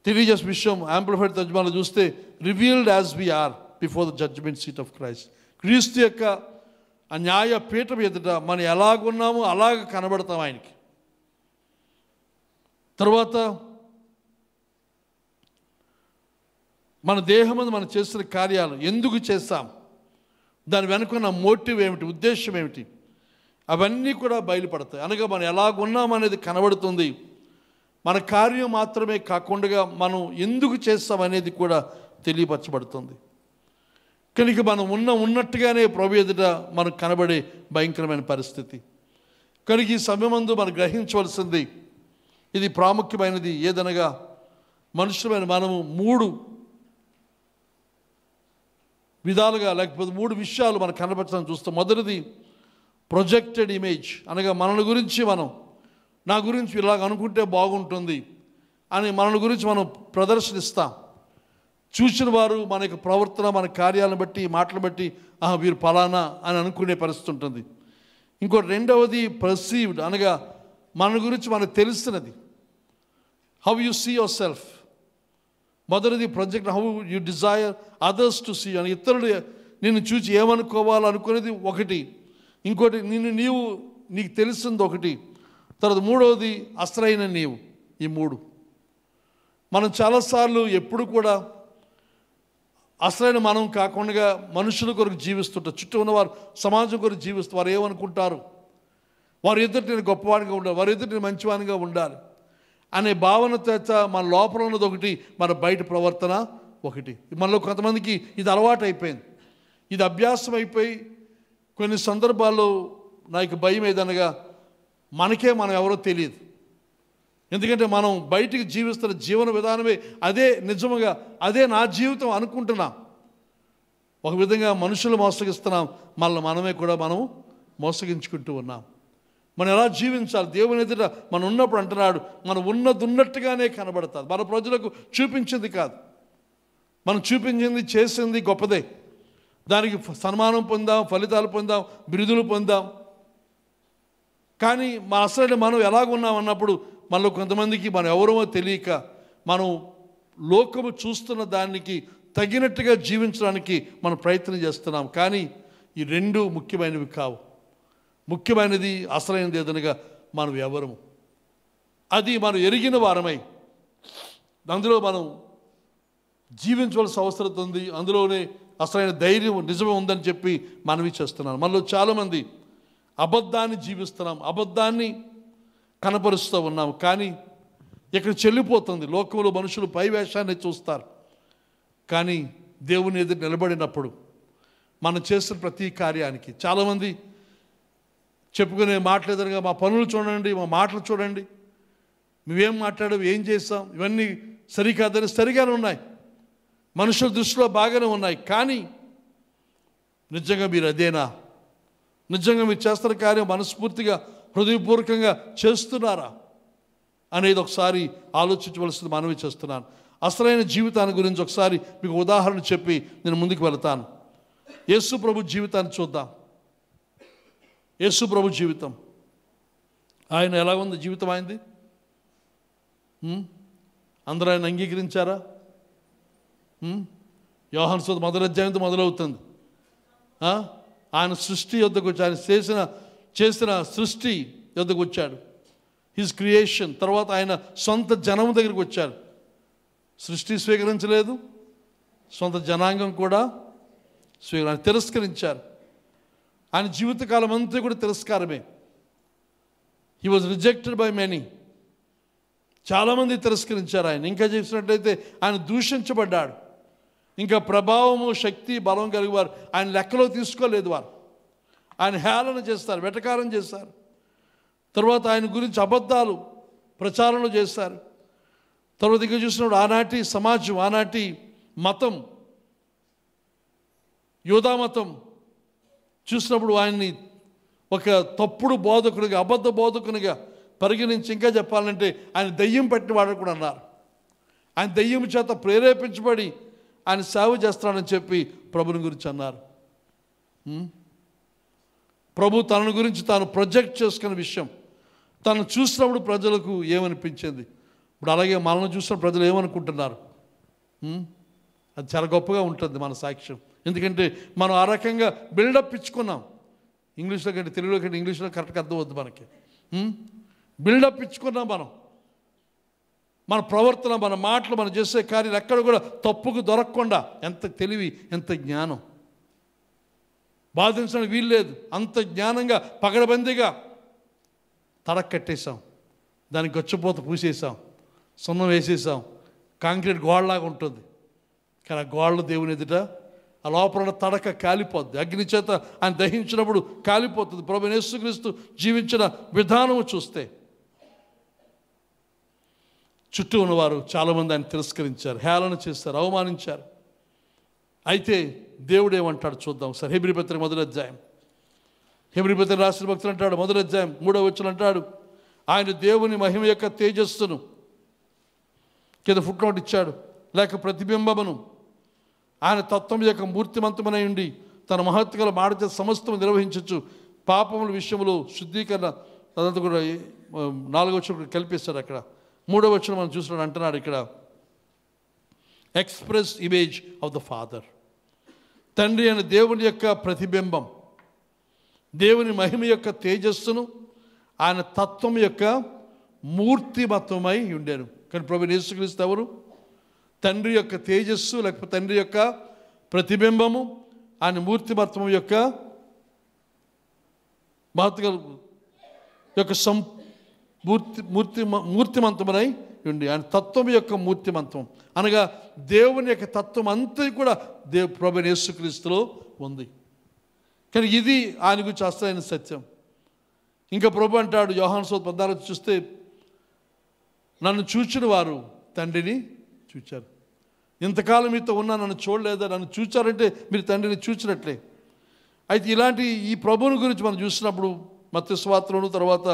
తెలియజేసే విషయం యాంప్లిఫైడ్ తర్జుమాలో చూస్తే revealed as we are before the judgement seat of Christ. క్రీస్తు యొక్క ఆ న్యాయ పీఠం ఎదుట మనం ఎలాగున్నామో అలాగ కనబడతాం ఆయనకి. తర్వాత మన దేహం మీద మనం చేస్తున్న కార్యాలు ఎందుకు చేస్తాం, దాని వెనుకున్న మోటివ్ ఏమిటి, ఉద్దేశం ఏమిటి, అవన్నీ కూడా బయలుపడతాయి. అనగా మనం ఎలాగున్నామనేది కనబడుతుంది. మన కార్యం మాత్రమే కాకుండా మనం ఎందుకు చేస్తామనేది కూడా తెలియపరచబడుతుంది. కనుక మనం ఉన్నట్టుగానే ప్రభు ఎదుట మనకు కనబడే భయంకరమైన పరిస్థితి. కనుక ఈ సమయమందు మనం గ్రహించవలసింది ఇది ప్రాముఖ్యమైనది ఏదనగా, మనుషులమైన మనము 3 విధాలుగా లేకపోతే 3 విషయాలు మనకు కనబడతాం చూస్తాం. మొదటిది ప్రొజెక్టెడ్ ఇమేజ్, అనగా మనల గురించి మనం, నా గురించి ఇలాగ అనుకుంటే బాగుంటుంది అని మనల గురించి మనం ప్రదర్శనిస్తాం. చూసిన వారు మన యొక్క ప్రవర్తన, మన కార్యాలను బట్టి, మాటలు బట్టి వీరు ఫలానా అని అనుకునే పరిస్థితి ఉంటుంది. ఇంకోటి రెండవది పర్సీవ్డ్, అనగా మన గురించి మనకు తెలుస్తున్నది, how you see yourself. మొదటిది project, how you desire others to see, అని ఇతరులు నిన్ను చూసి ఏమనుకోవాలనుకునేది ఒకటి. ఇంకోటి నీకు తెలిసింది ఒకటి. తర్వాత మూడవది అసలైన నీవు. ఈ 3 మనం చాలాసార్లు ఎప్పుడు కూడా అసలైన మనం కాకుండా మనుషుల కొరకు జీవిస్తుంటారు. చుట్టూ ఉన్నవారు సమాజం కొరకు జీవిస్తూ వారు ఏమనుకుంటారు, వారు ఎదుటి నేను గొప్పవాడిగా ఉండాలి, వారు ఎదుటి నేను మంచివాడిగా ఉండాలి అనే భావన చేత మన లోపల ఉన్నది ఒకటి, మన బయట ప్రవర్తన ఒకటి. మనలో కొంతమందికి ఇది అలవాటు అయిపోయింది, ఇది అభ్యాసం అయిపోయి కొన్ని సందర్భాల్లో నాకు భయం ఏదనగా మనకే మనం ఎవరో తెలియదు. ఎందుకంటే మనం బయటికి జీవిస్తున్న జీవన విధానమే అదే నిజముగా అదే నా జీవితం అనుకుంటున్నాం. ఒక విధంగా మనుషులు మోసగిస్తున్నాం, మనమే కూడా మనం మోసగించుకుంటూ ఉన్నాం. మనం ఎలా జీవించాలి, దేవుని ఎదుట మనం ఉన్నప్పుడు అంటున్నాడు, మనం ఉన్నట్టుగానే కనబడతారు. మన ప్రజలకు చూపించింది కాదు, మనం చూపించింది చేసింది గొప్పదే, దానికి సన్మానం పొందాం, ఫలితాలు పొందాం, బిరుదులు పొందాం. కానీ అసలు మనం ఎలాగున్నాం అన్నప్పుడు మనలో కొంతమందికి మనం ఎవరో తెలియక మనం లోకము చూస్తున్న దానికి తగినట్టుగా జీవించడానికి మనం ప్రయత్నం చేస్తున్నాం. కానీ ఈ 2 ముఖ్యమైనవి కావు. ముఖ్యమైనది అసలైనది ఏదనగా మనం ఎవరము, అది మనం ఎరిగిన వారమై అందులో మనం జీవించవలసిన అవసరం ఉంది. అందులోనే అసలైన ధైర్యం నిజమే ఉందని చెప్పి మనవి చేస్తున్నాను. మనలో చాలామంది అబద్ధాన్ని జీవిస్తున్నాం, అబద్ధాన్ని కనపరుస్తూ ఉన్నాం. కానీ ఇక్కడ చెల్లిపోతుంది. లోకంలో మనుషులు పై వేషాన్ని చూస్తారు, కానీ దేవుని ఎదురు నిలబడినప్పుడు మనం చేసిన ప్రతి కార్యానికి చాలామంది చెప్పుకునే మాటలు ఎదురుగా మా పనులు చూడండి, మా మాటలు చూడండి, మేమేం మాట్లాడాం, ఏం చేస్తాం, ఇవన్నీ సరికాదని సరిగానే ఉన్నాయి, మనుషుల దృష్టిలో బాగానే ఉన్నాయి. కానీ నిజంగా మీరు అదేనా, నిజంగా మీరు చేస్తున్న కార్యం మనస్ఫూర్తిగా హృదయపూర్వకంగా చేస్తున్నారా అనేది ఒకసారి ఆలోచించవలసింది మనవి చేస్తున్నాను. అసలైన జీవితాన్ని గురించి ఒకసారి మీకు ఉదాహరణ చెప్పి నేను ముందుకు వెళతాను. యేసు ప్రభు జీవితాన్ని చూద్దాం. యేసు ప్రభు జీవితం, ఆయన ఎలా ఉంది జీవితం ఆయనది? అందరూ ఆయన అంగీకరించారా? యోహాను సువార్త 1వ అధ్యాయంతో మొదలవుతుంది. ఆయన సృష్టి యొద్దకు వచ్చి, ఆయన చేసిన సృష్టి యొద్దకు వచ్చాడు, హిజ్ క్రియేషన్. తర్వాత ఆయన సొంత జనం దగ్గరికి వచ్చాడు. సృష్టి స్వీకరించలేదు, సొంత జనాంగం కూడా తిరస్కరించారు. ఆయన జీవితకాలం అంతా కూడా తిరస్కారమే. He was rejected by many. చాలామంది తిరస్కరించారు ఆయన. ఇంకా చేసినట్లయితే ఆయన దూషించబడ్డాడు. ఇంకా ప్రభావము, శక్తి, బలం కలిగి వారు ఆయన లెక్కలో తీసుకోలేదు. వారు ఆయన హేళన చేస్తారు, వెటకారం చేస్తారు. తర్వాత ఆయన గురించి అబద్ధాలు ప్రచారంలో చేస్తారు. తర్వాత ఇంకా చూసినప్పుడు ఆనాటి సమాజం, ఆనాటి మతం, యూదా మతం చూసినప్పుడు ఆయన్ని ఒక తప్పుడు బోధకునిగా, అబద్ధ బోధకునిగా పరిగణించి, ఇంకా చెప్పాలంటే ఆయన దయ్యం పట్టిన వాడు కూడా అన్నారు. ఆయన దయ్యం చేత ప్రేరేపించబడి ఆయన సేవ చేస్తాడని చెప్పి ప్రభుని గురించి అన్నారు. ప్రభు తనను గురించి తాను ప్రొజెక్ట్ చేసుకున్న విషయం తను చూసినప్పుడు ప్రజలకు ఏమనిపించింది? ఇప్పుడు అలాగే మనల్ని చూసిన ప్రజలు ఏమనుకుంటున్నారు? అది చాలా గొప్పగా ఉంటుంది మన సాక్ష్యం. ఎందుకంటే మనం ఆ రకంగా బిల్డప్ ఇచ్చుకున్నాం. ఇంగ్లీష్లో కంటే తెలుగులో కంటే ఇంగ్లీష్లో కరెక్ట్గా అర్థం అవుద్ది మనకి. బిల్డప్ ఇచ్చుకున్నాం మనం. మన ప్రవర్తన, మన మాటలు, మనం చేసే కార్యాలు ఎక్కడ కూడా తప్పుకు దొరకకుండా. ఎంత తెలివి, ఎంత జ్ఞానం! బాధించడానికి వీల్లేదు. అంత జ్ఞానంగా పగడబందీగా తడకట్టేశాం, దానికి గచ్చిపోత పూసేసాం, సున్నం వేసేసాం, కాంక్రీట్ గోడలాగా ఉంటుంది. కానీ ఆ గోడలు దేవుని ఎదుట ఆ లోపల తడక కాలిపోద్ది. అగ్ని చేత ఆయన దహించినప్పుడు కాలిపోతుంది. ప్రభువైన యేసుక్రీస్తు జీవించిన విధానము చూస్తే చుట్టూ ఉన్నవారు చాలామంది ఆయన తిరస్కరించారు, హేళన చేశారు, అవమానించారు. అయితే దేవుడు ఏమంటాడు చూద్దాం ఒకసారి. హెబ్రీ పత్రిక 1వ అధ్యాయం, హెబ్రీ పత్రిక రాసిన భక్తులు అంటాడు 1వ అధ్యాయం 3వ వచనం అంటాడు, ఆయన దేవుని మహిమ యొక్క తేజస్సును, కింద ఫుట్ నోట్ ఇచ్చాడు, లేక ప్రతిబింబమును, ఆయన తత్వం యొక్క మూర్తిమంతమై ఉండి తన మహత్తుగల మాడితే సమస్తం నిర్వహించచ్చు, పాపముల విషయంలో శుద్ధీకరణ, అదంతా కూడా 4వ వచనం కల్పిస్తాడు. అక్కడ 3వ వచనం మనం చూసినాడు అంటున్నాడు ఇక్కడ, express image of the father, తండ్రి అయిన దేవుని యొక్క ప్రతిబింబం, దేవుని మహిమ యొక్క తేజస్సును, ఆయన తత్వం యొక్క మూర్తిమత్వమై ఉండేను. కానీ ప్రభువైన యేసుక్రీస్తు ఎవరు? తండ్రి యొక్క తేజస్సు, లేకపోతే తండ్రి యొక్క ప్రతిబింబము, ఆయన మూర్తిమత్వం యొక్క మహత్తుగల యొక్క మూర్తిమంతమై ఉండి, ఆయన తత్వం యొక్క మూర్తిమంతం అనగా దేవుని యొక్క తత్వం అంతా కూడా ప్రభువైన యేసుక్రీస్తులో ఉంది. కానీ ఇది ఆయన గురించి అసలైన సత్యం. ఇంకా ప్రభు అంటాడు యోహాను సువార్త 14 చూస్తే, నన్ను చూచిన వారు తండ్రిని చూచారు. ఇంతకాలం మీతో ఉన్నా నన్ను చూడలేదా? నన్ను చూచారంటే మీరు తండ్రిని చూచినట్లే. అయితే ఇలాంటి ఈ ప్రభువుని గురించి మనం చూసినప్పుడు మత్తయి సువార్తలోను, తర్వాత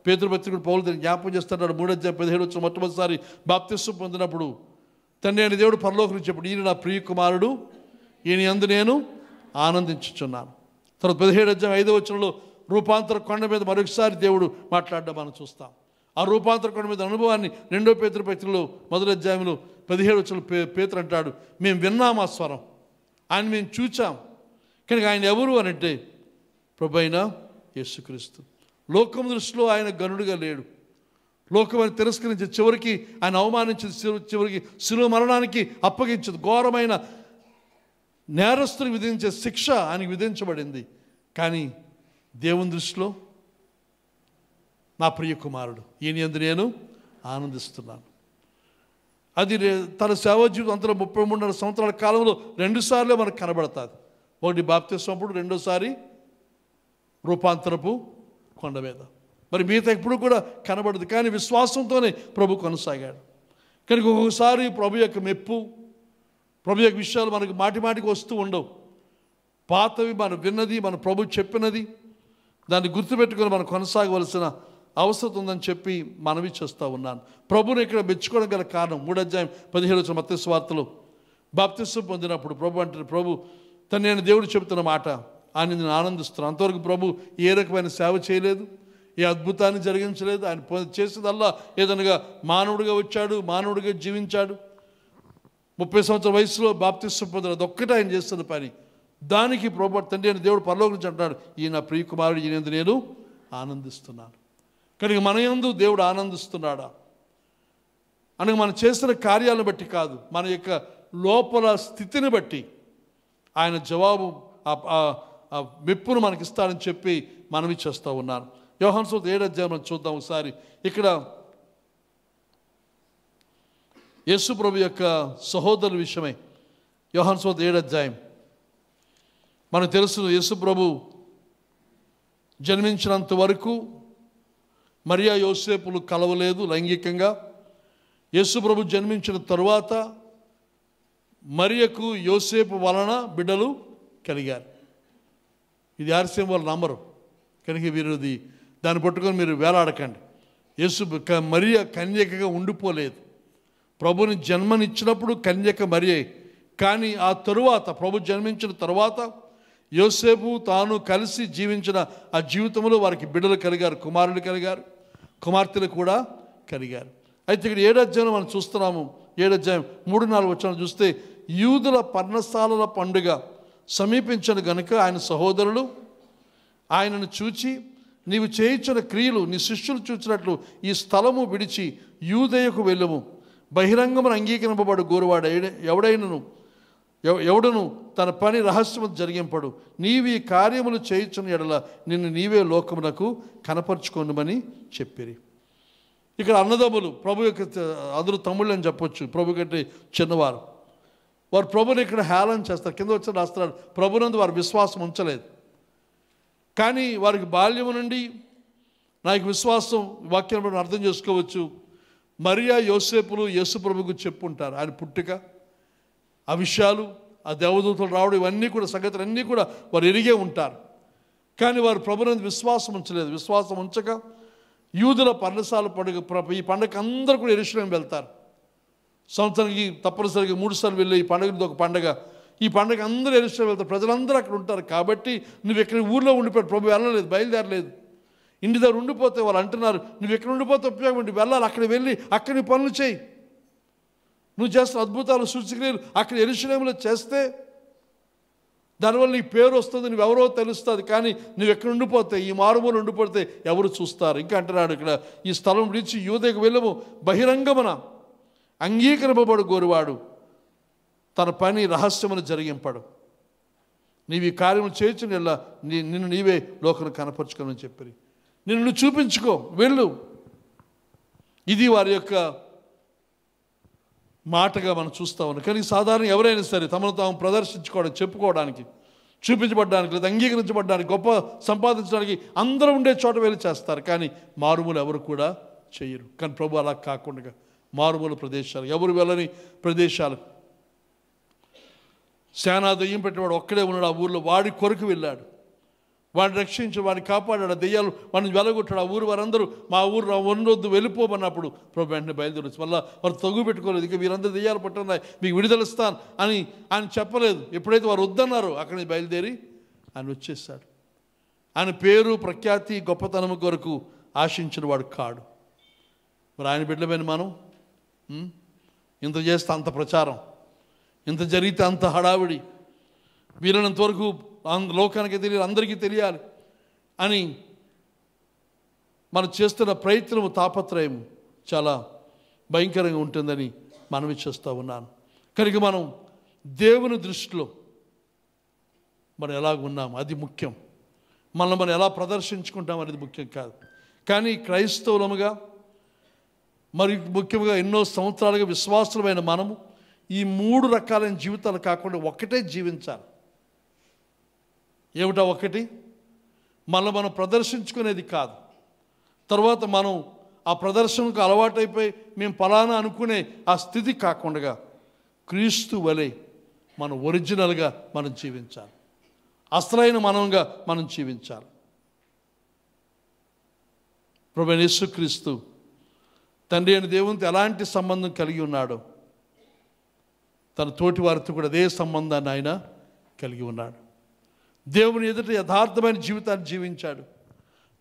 పేతురు పత్రికలో పౌలు దాన్ని జ్ఞాపకం చేస్తున్నాడు. 3వ అధ్యాయం 17 వచనం, మొట్టమొదటిసారి బాప్తిస్మం పొందినప్పుడు తండ్రి అయిన దేవుడు పరలోకం నుంచి చెప్పాడు, ఈయన నా ప్రియ కుమారుడు, ఈయన యందు నేను ఆనందించుచున్నాను. తర్వాత 17వ అధ్యాయం 5వ వచనంలో రూపాంతర కొండ మీద మరొకసారి దేవుడు మాట్లాడడం మనం చూస్తాం. ఆ రూపాంతర కొండ మీద అనుభవాన్ని 2వ పేతురు పత్రికలో 1వ అధ్యాయంలో 17వ వచనంలో పేతురు అంటాడు, మేము విన్నాం ఆ స్వరం, ఆయన మేము చూచాం. కనుక ఆయన ఎవరు అని అంటే ప్రభు అయిన యేసుక్రీస్తు. లోకం దృష్టిలో ఆయన గనుడుగా లేడు. లోకం అని తిరస్కరించి చివరికి ఆయన అవమానించింది, చివరికి శిలువ మరణానికి అప్పగించింది. ఘోరమైన నేరస్తులకు విధించే శిక్ష ఆయనకు విధించబడింది. కానీ దేవుని దృష్టిలో నా ప్రియ కుమారుడు, ఈయన యందు నేను ఆనందిస్తున్నాను. అది తన సేవా జీవితం అంతలో 33 సంవత్సరాల కాలంలో 2 సార్లు మనకు కనబడుతుంది. ఒకటి బాప్తిస్మం అప్పుడు, రెండోసారి రూపాంతరపు కొండ మీద. మరి మిగతా ఎప్పుడు కూడా కనబడదు. కానీ విశ్వాసంతోనే ప్రభు కొనసాగాడు. కనుక ఒక్కొక్కసారి ప్రభు యొక్క మెప్పు, ప్రభు యొక్క విషయాలు మనకు మాటి మాటికి వస్తూ ఉండవు. పాతవి మనం విన్నది, మన ప్రభు చెప్పినది, దాన్ని గుర్తుపెట్టుకొని మనం కొనసాగవలసిన అవసరం ఉందని చెప్పి మనవి చేస్తూ ఉన్నాను. ప్రభుని ఇక్కడ మెచ్చుకోవడం గల కారణం 3వ అధ్యాయం 17వ వచనం మత్తయి సువార్తలో బాప్తిస్మం పొందినప్పుడు ప్రభు అంటే, ప్రభు తను నేను దేవుడు చెబుతున్న మాట, ఆయన నేను ఆనందిస్తున్నాను. అంతవరకు ప్రభు ఏ రకమైన సేవ చేయలేదు, ఏ అద్భుతాన్ని జరిగించలేదు. ఆయన చేసేదల్లా ఏదనగా మానవుడిగా వచ్చాడు, మానవుడిగా జీవించాడు. 30 సంవత్సరాల వయసులో బాప్తిస్మం పొందిన అదొక్కటే ఆయన చేస్తున్న పని. దానికి ప్రభు తండ్రి అని దేవుడు పరలోకం నుంచి అంటాడు, ఈయన ప్రియ కుమారుడు, ఈయన యందు నేను ఆనందిస్తున్నాను. కనుక మన యందు దేవుడు ఆనందిస్తున్నాడా అనగా మనం చేసిన కార్యాలను బట్టి కాదు, మన యొక్క లోపల స్థితిని బట్టి ఆయన జవాబు ఆ మెప్పును మనకిస్తాడని చెప్పి మనవి చేస్తూ ఉన్నాను. యోహాను సువార్త 7వ అధ్యాయం మనం చూద్దాం ఒకసారి. ఇక్కడ యేసు ప్రభు యొక్క సహోదరుల విషయమై యోహాను సువార్త 7వ అధ్యాయం. మనకు తెలుసు యేసు ప్రభు జన్మించినంత వరకు మరియా యోసేపులు కలవలేదు లైంగికంగా. యేసు ప్రభు జన్మించిన తరువాత మరియకు యోసేపు వలన బిడ్డలు కలిగారు. ఇది ఆర్సీఎం వాళ్ళు నమ్మరు. కనుక వీరు దాన్ని పట్టుకొని మీరు వేలాడకండి. యేసు మరియ కన్యకగా ఉండిపోలేదు. ప్రభుని జన్మనిచ్చినప్పుడు కన్యక మరియే. కానీ ఆ తరువాత ప్రభు జన్మించిన తరువాత యోసేపు తాను కలిసి జీవించిన ఆ జీవితంలో వారికి బిడ్డలు కలిగారు, కుమారులు కలిగారు, కుమార్తెలు కూడా కలిగారు. అయితే ఇక్కడ 7వ అధ్యాయంలో మనం చూస్తున్నాము. 7వ అధ్యాయం 3-4 వచనాలు చూస్తే, యూదుల పర్ణశాలల పండుగ సమీపించను గనుక ఆయన సహోదరులు ఆయనను చూచి నీవు చేయించిన క్రియలు నీ శిష్యులు చూచినట్లు ఈ స్థలము విడిచి యూదయకు వెళ్ళుము. బహిరంగమును అంగీకరింపబడు గోరువాడు ఎవడును తన పని రహస్యము జరిగింపడు. నీవు ఈ కార్యములు చేయించిన ఎడల నిన్ను నీవే లోకమునకు కనపరుచుకోనుమని చెప్పిరి. ఇక్కడ అన్నదమ్ములు, ప్రభు యొక్క అందరూ తమ్ముళ్ళు అని చెప్పొచ్చు, ప్రభు కంటే చిన్నవారు. వారు ప్రభుని ఇక్కడ హేళన చేస్తారు. కింద వచ్చి రాస్తున్నాడు, ప్రభునందు వారు విశ్వాసం ఉంచలేదు. కానీ వారికి బాల్యము నుండి నాకు విశ్వాసం, వాక్యం అర్థం చేసుకోవచ్చు. మరియా యోసేపులు యేసు ప్రభుకు చెప్పుంటారు ఆయన పుట్టుక, ఆ విషయాలు, ఆ దేవదూతలు రావడం, ఇవన్నీ కూడా సంగతులు అన్నీ కూడా వారు ఎరిగే ఉంటారు. కానీ వారు ప్రభునందు విశ్వాసం ఉంచలేదు. విశ్వాసం ఉంచక యూదుల పర్ణశాల పండుగ, ఈ పండుగ అందరూ కూడా యెరూషలేము వెళ్తారు. సంవత్సరానికి తప్పనిసరిగా 3 సార్లు వెళ్ళే ఈ పండుగ ఒక పండుగ. ఈ పండుగ అందరూ యెరూషలేము వెళ్తారు, ప్రజలందరూ అక్కడ ఉంటారు. కాబట్టి నువ్వు ఎక్కడ ఊళ్ళో ఉండిపోయాడు, ప్రభు వెళ్ళలేదు, బయలుదేరలేదు. ఇంటి దగ్గర ఉండిపోతే వాళ్ళు అంటున్నారు, నువ్వు ఎక్కడ ఉండిపోతే ఉపయోగం, నువ్వు వెళ్ళాలి, అక్కడ వెళ్ళి అక్కడ నీ పనులు చేయి. నువ్వు చేస్తున్న అద్భుతాలు సూచక్రియలు అక్కడ యెరూషలేములో చేస్తే దానివల్ల నీ పేరు వస్తుంది, నువ్వెవరో తెలుస్తుంది. కానీ నువ్వు ఎక్కడ ఉండిపోతే, ఈ మారుమూలు ఉండిపోతే ఎవరు చూస్తారు? ఇంకా అంటున్నాడు ఇక్కడ, ఈ స్థలం విడిచి యూదయకు వెళ్ళము, బహిరంగమున అంగీకరింపబడు గోరువాడు తన పని రహస్యమును జరిగింపడు. నీవు ఈ కార్యము చేయించిన ఎలా నిన్ను నీవే లోకను కనపరుచుకోమని చెప్పి నిన్ను చూపించుకో, వెళ్ళు. ఇది వారి యొక్క మాటగా మనం చూస్తూ ఉన్నాం. కానీ సాధారణ ఎవరైనా సరే తమను తాము ప్రదర్శించుకోవడం, చెప్పుకోవడానికి, చూపించబడ్డానికి, లేదా అంగీకరించబడ్డానికి, గొప్ప సంపాదించడానికి అందరూ ఉండే చోట వెళ్ళి చేస్తారు. కానీ మారుమూలు ఎవరు కూడా చేయరు. కానీ ప్రభు అలా కాకుండా మారుమూల ప్రదేశాలు, ఎవరు వెళ్ళని ప్రదేశాలు, శానా దెయ్యం పెట్టేవాడు ఒక్కడే ఉన్నాడు ఆ ఊరిలో, వాడి కొరకు వెళ్ళాడు, వాడిని రక్షించి వాడిని కాపాడాడు. ఆ దెయ్యాలు వాడిని వెలగొట్టాడు. ఆ ఊరు వారందరూ మా ఊరు వండొద్దు వెళ్ళిపోమన్నప్పుడు ప్రభు వెంటనే బయలుదేరొచ్చు. మళ్ళీ వారు తగు పెట్టుకోలేదు, ఇక వీరందరూ దెయ్యాలు పట్టున్నాయి, మీకు విడుదలిస్తాను అని ఆయన చెప్పలేదు. ఎప్పుడైతే వారు వద్దన్నారో అక్కడి నుంచి బయలుదేరి ఆయన వచ్చేసాడు. ఆయన పేరు ప్రఖ్యాతి గొప్పతనం కొరకు ఆశించిన వాడు కాడు. మరి ఆయన బిడ్డలమైన మనం ఇంత చేస్తే అంత ప్రచారం, ఇంత జరిగితే అంత హడావిడి, వీలైనంత వరకు లోకానికి తెలియాలి, అందరికీ తెలియాలి అని మనం చేస్తున్న ప్రయత్నము, తాపత్రయము చాలా భయంకరంగా ఉంటుందని మనవి చేస్తూ ఉన్నాను. కనుక మనం దేవుని దృష్టిలో మనం ఎలాగ ఉన్నాము అది ముఖ్యం. మనం ఎలా ప్రదర్శించుకుంటాం అనేది ముఖ్యం కాదు. కానీ క్రైస్తవులముగా మరి ముఖ్యంగా ఎన్నో సంవత్సరాలుగా విశ్వాసులమైన మనము ఈ 3 రకాలైన జీవితాలు కాకుండా ఒకటే జీవించాలి. ఏమిటా ఒకటి? మనం ప్రదర్శించుకునేది కాదు. తర్వాత మనం ఆ ప్రదర్శనకు అలవాటైపోయి మేము ఫలానా అనుకునే ఆ స్థితి కాకుండా క్రీస్తు వలె మనం ఒరిజినల్గా మనం జీవించాలి, అసలైన మనంగా మనం జీవించాలి. ప్రభువైన యేసుక్రీస్తు తండ్రి అయిన దేవునితో ఎలాంటి సంబంధం కలిగి ఉన్నాడో తన తోటి వారితో కూడా అదే సంబంధాన్ని ఆయన కలిగి ఉన్నాడు. దేవుని ఎదుట యథార్థమైన జీవితాన్ని జీవించాడు.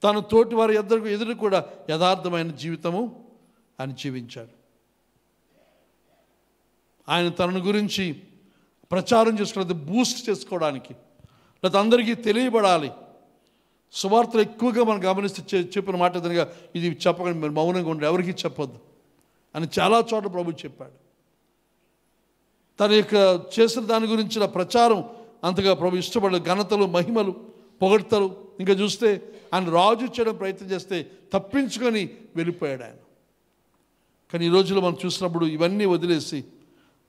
తన తోటి వారి ఎదురు కూడా యథార్థమైన జీవితము ఆయన జీవించాడు. ఆయన తనను గురించి ప్రచారం చేసుకోవడానికి, బూస్ట్ చేసుకోవడానికి, లేదా అందరికీ తెలియబడాలి. సువార్తలు ఎక్కువగా మనం గమనిస్తే చెప్పిన మాట ఏదనగా, ఇది చెప్పకండి, మీరు మౌనంగా ఉండి ఎవరికి చెప్పొద్దు అని చాలా చోట్ల ప్రభు చెప్పాడు. తన యొక్క చేసిన దాని గురించిన ప్రచారం అంతగా ప్రభు ఇష్టపడలేదు. ఘనతలు, మహిమలు, పొగడ్తలు, ఇంకా చూస్తే ఆయన రాజు చేయడం ప్రయత్నం చేస్తే తప్పించుకొని వెళ్ళిపోయాడు ఆయన. కానీ ఈ రోజుల్లో మనం చూసినప్పుడు ఇవన్నీ వదిలేసి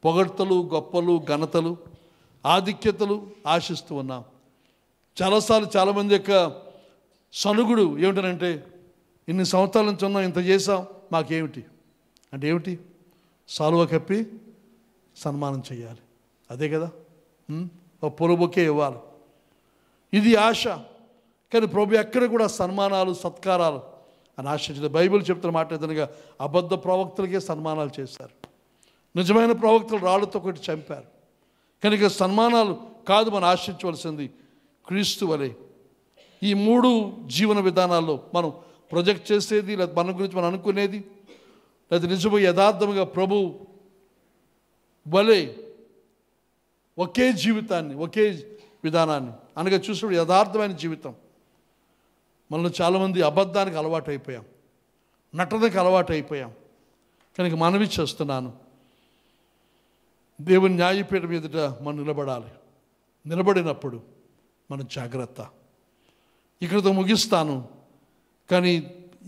పొగడ్తలు, గొప్పలు, ఘనతలు, ఆధిక్యతలు ఆశిస్తూ ఉన్నాం. చాలాసార్లు చాలామంది యొక్క సనుగుడు ఏమిటనంటే, ఇన్ని సంవత్సరాల నుంచి ఉన్నాం, ఇంత చేసాం, మాకేమిటి అంటే ఏమిటి? సాలువ కప్పి సన్మానం చేయాలి, అదే కదా, ఒక పొలబొకే ఇవ్వాలి, ఇది ఆశ. కానీ ప్రభు ఎక్కడ కూడా సన్మానాలు, సత్కారాలు అని ఆశించలేదు. బైబిల్ చెప్తున్న మాట ఏదనగా, అబద్ధ ప్రవక్తలకే సన్మానాలు చేశారు, నిజమైన ప్రవక్తలు రాళ్లతో కొట్టి చంపారు. కనుక సన్మానాలు కాదు మనం ఆశించవలసింది, క్రీస్తు వలె ఈ 3 జీవన విధానాల్లో మనం ప్రొజెక్ట్ చేసేది, లేదా మన గురించి మనం అనుకునేది, లేదా నిజంగా యథార్థంగా ప్రభు వలె ఒకే జీవితాన్ని, ఒకే విధానాన్ని అనగా చూసినప్పుడు యథార్థమైన జీవితం, మనలో చాలామంది అబద్ధానికి అలవాటు అయిపోయాం, నటనకి అలవాటు అయిపోయాం. కనుక మనవి చేస్తున్నాను, దేవుని న్యాయపీఠం ఎదుట మనం నిలబడాలి. నిలబడినప్పుడు మనం జాగ్రత్త. ఇక్కడితో ముగిస్తాను, కానీ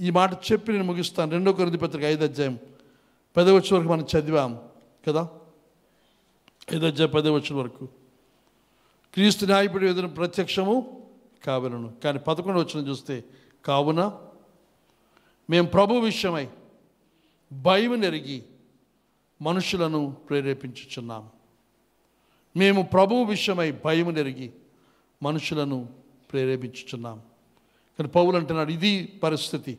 ఈ మాట చెప్పి నేను ముగిస్తాను. 2 కొరింథీ పత్రిక 5వ అధ్యాయం 10వ వచనం వరకు మనం చదివాం కదా. 5వ అధ్యాయం 10వ వచనం వరకు క్రీస్తు న్యాయపీఠం ఎదుట ప్రత్యక్షము కావలను. కానీ 11వ వచనం చూస్తే, కావున మేము ప్రభు విషయమై భయం నెరిగి మనుషులను ప్రేరేపించుచున్నాము. మేము ప్రభు విషయమై భయం నెరిగి మనుషులను ప్రేరేపించుచున్నాము. కానీ పౌలు అంటున్నాడు, ఇది పరిస్థితి.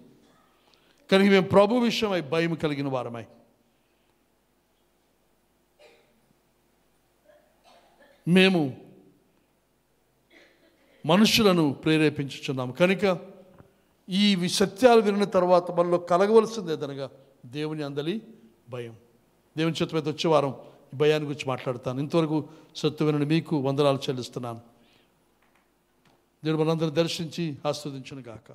కానీ మేము ప్రభు విషయమై భయం కలిగిన వారమై మేము మనుషులను ప్రేరేపించుచున్నాము. కనుక ఈ సత్యాలు విన్న తర్వాత మనలో కలగవలసింది ఏదనగా దేవుని అందలి భయం. దేవుని చేత మీద వచ్చే వారం ఈ భయాన్ని గురించి మాట్లాడతాను. ఇంతవరకు సత్తు వినని మీకు వందనాలు చెల్లిస్తున్నాను. దేవుడు మనందరిని దర్శించి ఆస్వాదించును గాక.